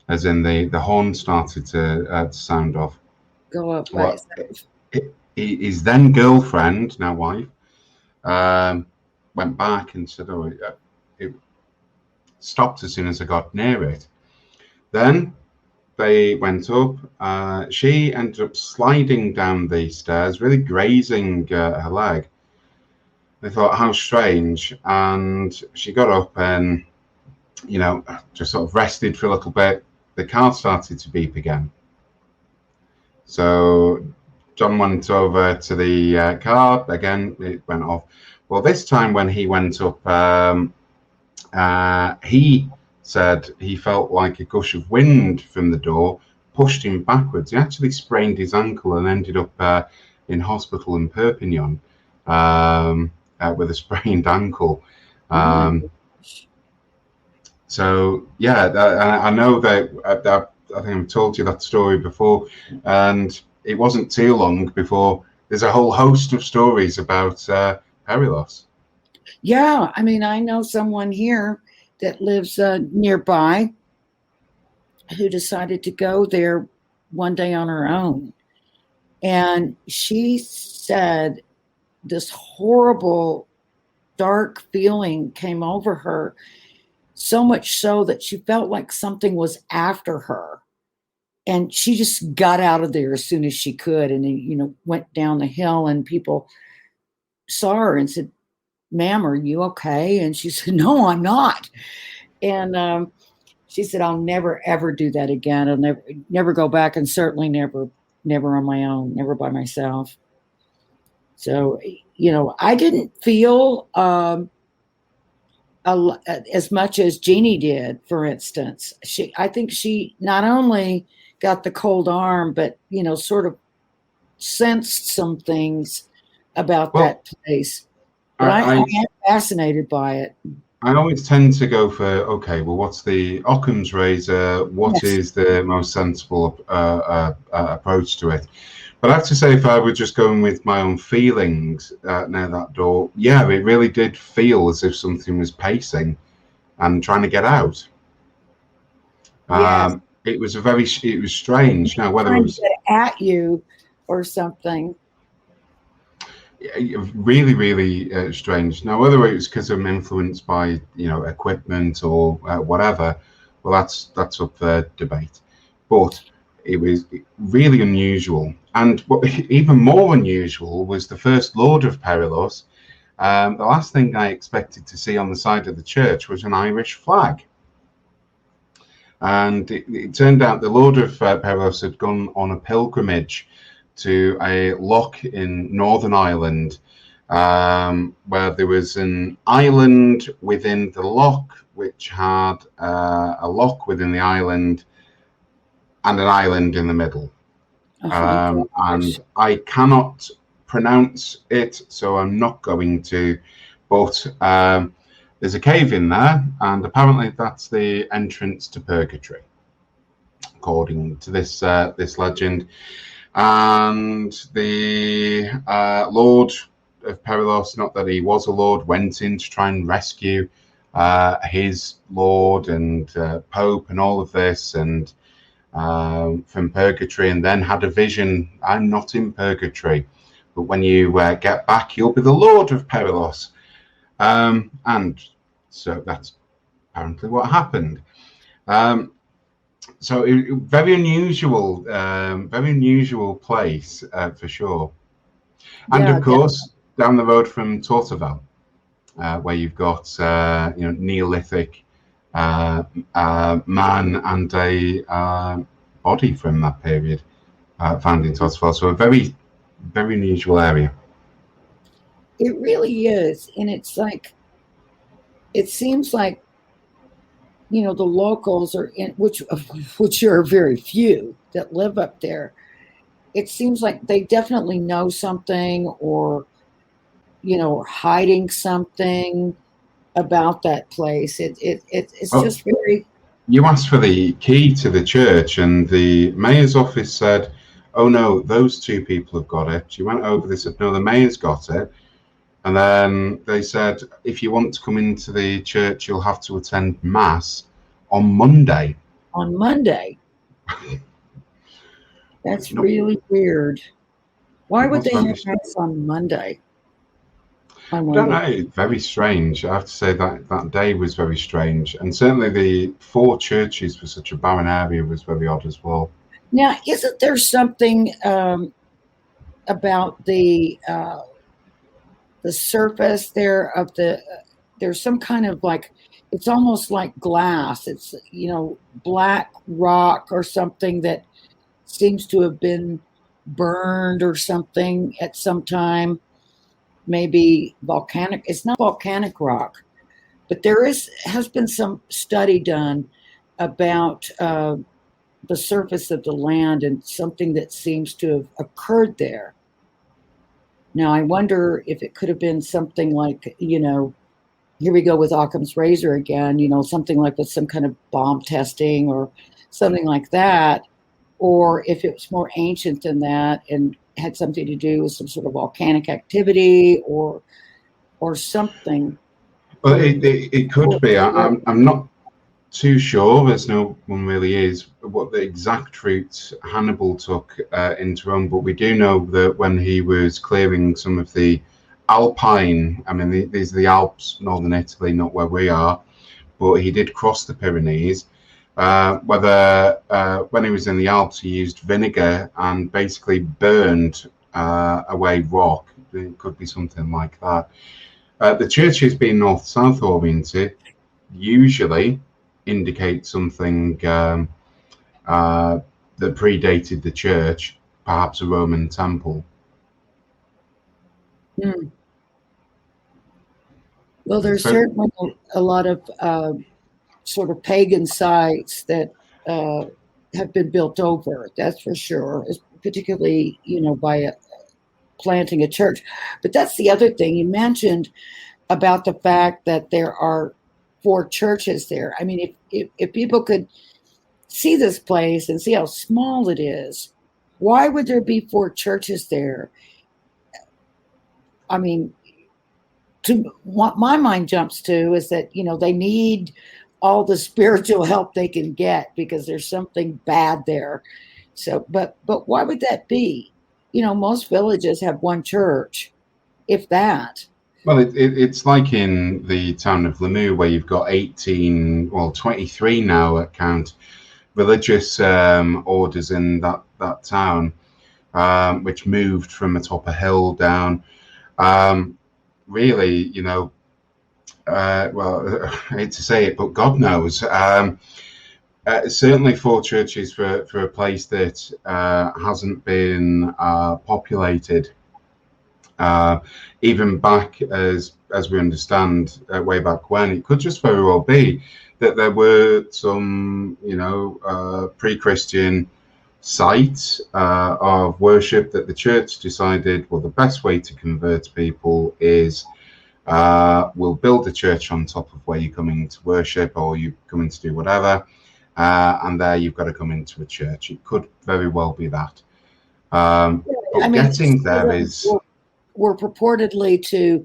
as in the horn started to sound off.
Go up.
Well, his then girlfriend, now wife, went back and said, "Oh, it stopped as soon as I got near it." Then they went up. She ended up sliding down the stairs, really grazing her leg. They thought, how strange. And she got up and, just sort of rested for a little bit. The car started to beep again. So John went over to the car. Again, it went off. Well, this time when he went up, he said he felt like a gush of wind from the door pushed him backwards. He actually sprained his ankle and ended up in hospital in Perpignan. With a sprained ankle. So yeah, I know that I think I've told you that story before, and it wasn't too long before there's a whole host of stories about Perilos.
Yeah, I mean, I know someone here that lives nearby who decided to go there one day on her own, and she said this horrible, dark feeling came over her, so much so that she felt like something was after her. And she just got out of there as soon as she could and, went down the hill, and people saw her and said, "Ma'am, are you okay?" And she said, "No, I'm not." And she said, "I'll never, ever do that again. I'll never go back, and certainly never on my own, never by myself." So, I didn't feel as much as Jeannie did, for instance. I think she not only got the cold arm, but, sort of sensed some things about that place. But I am fascinated by it.
I always tend to go for, okay, well, what's the Occam's razor? What is the most sensible approach to it? But I have to say, if I were just going with my own feelings near that door, yeah, it really did feel as if something was pacing and trying to get out.
Yes.
It was strange. Now, whether it was
to get at you or something.
Really, really strange. Now, whether it was because I'm influenced by equipment or whatever, well, that's up for debate. But it was really unusual, and what even more unusual was the First Lord of Perilos. The last thing I expected to see on the side of the church was an Irish flag, and it turned out the Lord of Perilos had gone on a pilgrimage to a loch in Northern Ireland, where there was an island within the loch, which had a loch within the island and an island in the middle. And I cannot pronounce it, so I'm not going to, but there's a cave in there, and apparently that's the entrance to purgatory, according to this legend. And the Lord of Perilos, not that he was a lord, went in to try and rescue his lord and Pope and all of this, and from purgatory, and then had a vision. I'm not in purgatory, but when you get back, you'll be the Lord of Perilos. And so that's apparently what happened. So very unusual place for sure. And of course, down the road from Torteval, where you've got Neolithic man and a body from that period found in Torteval. So a very, very unusual area.
It really is. And it's like, it seems like, the locals are in, which are very few that live up there. It seems like they definitely know something, or, hiding something about that place. It's
Oh,
just very.
you asked for the key to the church, and the mayor's office said, "Oh no, those two people have got it." She went over. They said, "No, the mayor's got it." And then they said, "If you want to come into the church, you'll have to attend mass on Monday."
On Monday. That's really weird. Why would they have mass on Monday? I
don't
wonder.
know. Very strange. I have to say that that day was very strange, and certainly the four churches for such a barren area was very odd as well.
Now, isn't there something about the surface there of the? There's some kind of like, it's almost like glass. It's black rock or something that seems to have been burned or something at some time. Maybe volcanic. It's not volcanic rock, but has been some study done about the surface of the land and something that seems to have occurred there. Now, I wonder if it could have been something like, here we go with Occam's razor again, something like with some kind of bomb testing or something like that, or if it was more ancient than that and had something to do with some sort of volcanic activity or something.
Well, it could be. I'm not too sure, as no one really is, what the exact route Hannibal took into Rome, but we do know that when he was clearing some of the Alpine, I mean, these are the Alps, northern Italy, not where we are, but he did cross the Pyrenees. Whether when he was in the Alps, he used vinegar and basically burned away rock. It could be something like that. The churches being north-south oriented usually indicate something that predated the church, perhaps a Roman temple.
Well, there's certainly a lot of sort of pagan sites that have been built over, that's for sure, particularly, by planting a church. But that's the other thing you mentioned about the fact that there are 4 churches there. I mean, if people could see this place and see how small it is, why would there be 4 churches there? I mean, to what my mind jumps to is that, they need all the spiritual help they can get because there's something bad there. So, but why would that be? Most villages have 1 church, if that.
Well, it's like in the town of Limoux, where you've got 23 now at count, religious orders in that town, which moved from atop a hill down. Really, well, I hate to say it, but God knows. Certainly 4 churches for a place that hasn't been populated. Even back as we understand, way back when, it could just very well be that there were some, pre-Christian sites of worship that the church decided, well, the best way to convert people is we'll build a church on top of where you're coming to worship or you're coming to do whatever, and there you've got to come into a church. It could very well be that. But getting there is...
Were purportedly to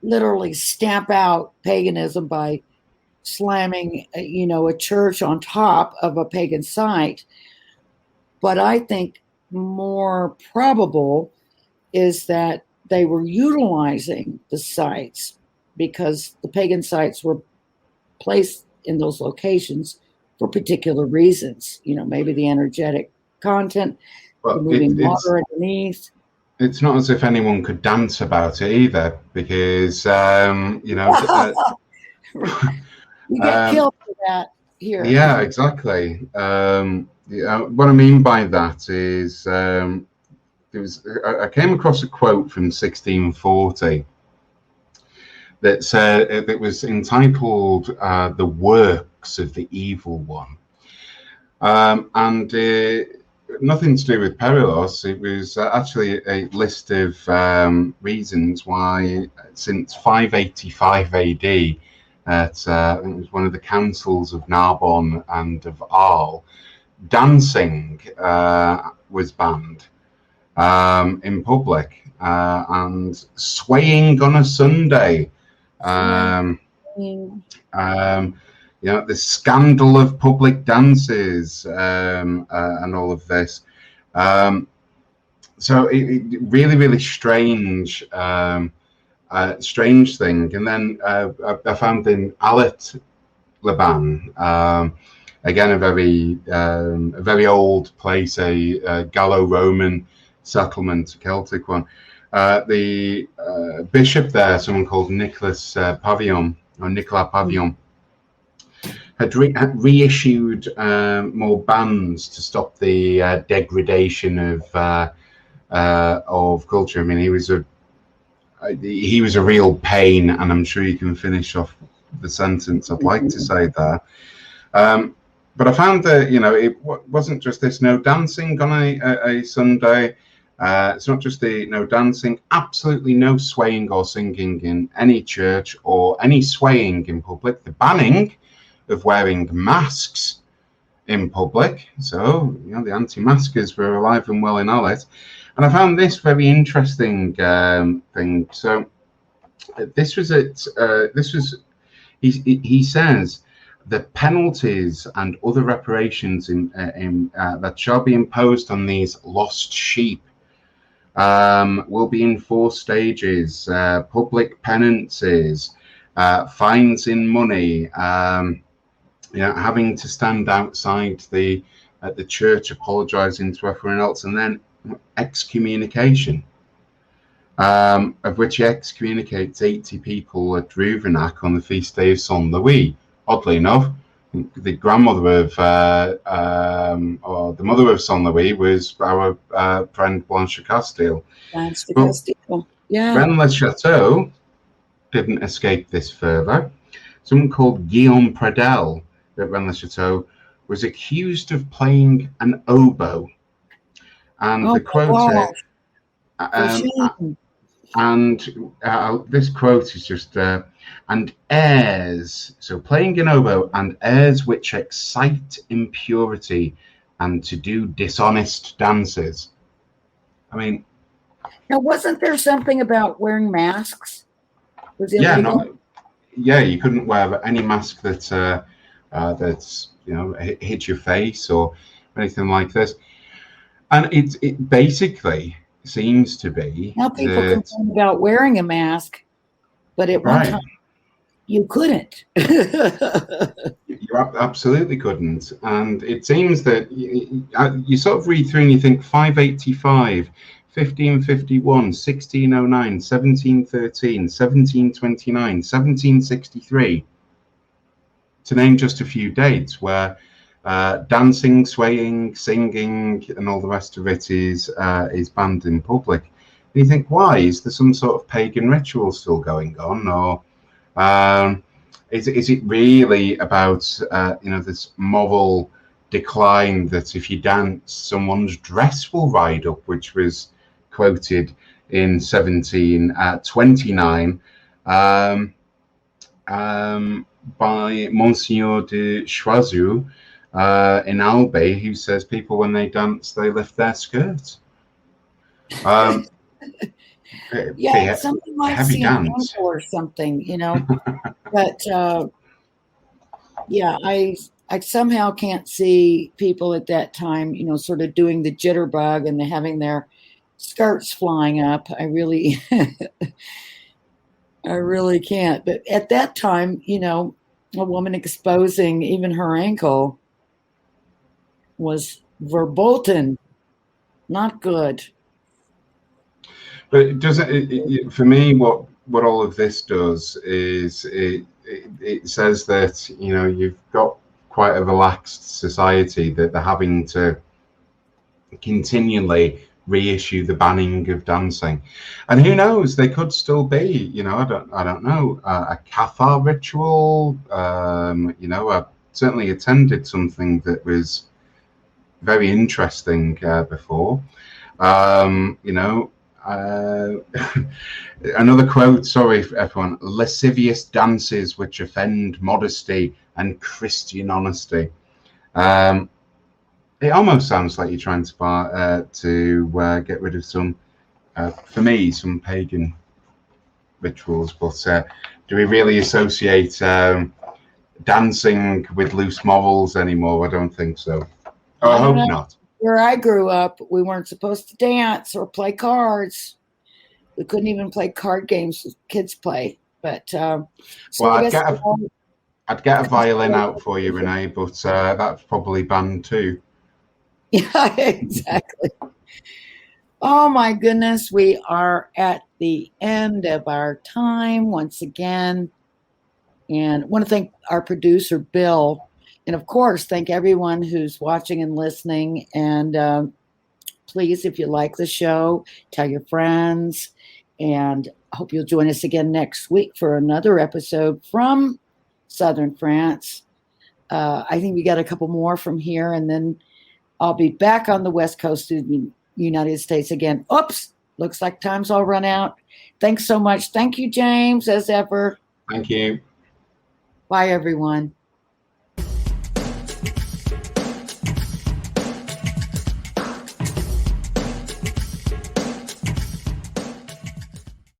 literally stamp out paganism by slamming, a church on top of a pagan site. But I think more probable is that they were utilizing the sites because the pagan sites were placed in those locations for particular reasons. Maybe the energetic content, the moving water underneath.
It's not as if anyone could dance about it either, because
you get killed for that here.
Yeah, exactly. What I mean by that is, I came across a quote from 1640, that was entitled "The Works of the Evil One," and nothing to do with Perilos. It was actually a list of reasons why, since 585 AD, I think it was one of the councils of Narbonne and of Arles, dancing was banned in public, and swaying on a Sunday. The scandal of public dances, and all of this. So it really, really strange, strange thing. And then I found in Alet Laban, again a very old place, a Gallo-Roman settlement, a Celtic one. The bishop there, someone called Nicolas Pavillon, or Nicolas Pavillon, had reissued more bans to stop the degradation of culture. I mean, he was a real pain, and I'm sure you can finish off the sentence I'd like to say there. But I found that, it wasn't just this no dancing on a Sunday. It's not just the no dancing, absolutely no swaying or singing in any church, or any swaying in public. The banning of wearing masks in public. So, the anti-maskers were alive and well in Alet. And I found this very interesting thing. So this was he says, the penalties and other reparations that shall be imposed on these lost sheep will be in 4 stages: public penances, fines in money, having to stand outside the church apologizing to everyone else, and then excommunication, of which he excommunicates 80 people at Rouvenac on the feast day of Saint Louis. Oddly enough, the grandmother of or the mother of Saint Louis was our friend Blanche de Castile.
Blanche de Castile, yeah.
Rennes-le-Château didn't escape this further. Someone called Guillaume Pradel at Rennes-le-Château was accused of playing an oboe, and the quote, this quote is just and airs, so playing an oboe, and airs which excite impurity, and to do dishonest dances. I mean,
now, wasn't there something about wearing masks? Was it
you couldn't wear any mask that's hit your face or anything like this. And it basically seems to be,
now people complain about wearing a mask, but at one time you couldn't.
You absolutely couldn't. And it seems that you sort of read through and you think 585, 1551, 1609, 1713, 1729, 1763, to name just a few dates where dancing, swaying, singing, and all the rest of it is banned in public. And you think, why? Is there some sort of pagan ritual still going on, or is it really about this moral decline that if you dance, someone's dress will ride up, which was quoted in 1729 by Monsignor de Choiseul in Albay, who says people, when they dance, they lift their skirts.
Yeah, something like
heavy dance
or something, But I somehow can't see people at that time, sort of doing the jitterbug and having their skirts flying up. I really, I really can't. But at that time, a woman exposing even her ankle was verboten, not good.
But it doesn't. For me, what all of this does is it says that you've got quite a relaxed society, that they're having to continually reissue the banning of dancing. And who knows, they could still be, I don't know, a kafar ritual. I certainly attended something that was very interesting before. Another quote, sorry for everyone: lascivious dances which offend modesty and Christian honesty. It almost sounds like you're trying to get rid of some, for me, some pagan rituals. But do we really associate dancing with loose morals anymore? I don't think so. I hope not.
Where I grew up, we weren't supposed to dance or play cards. We couldn't even play card games kids play. But
I'd get a violin out for you, Renee, but that's probably banned too.
Yeah, exactly. Oh my goodness, we are at the end of our time once again. And I want to thank our producer, Bill. And of course, thank everyone who's watching and listening. And please, if you like the show, tell your friends. And I hope you'll join us again next week for another episode from Southern France. I think we got a couple more from here, and then I'll be back on the West Coast of the United States again. Oops, looks like time's all run out. Thanks so much. Thank you, James, as ever.
Thank you.
Bye, everyone.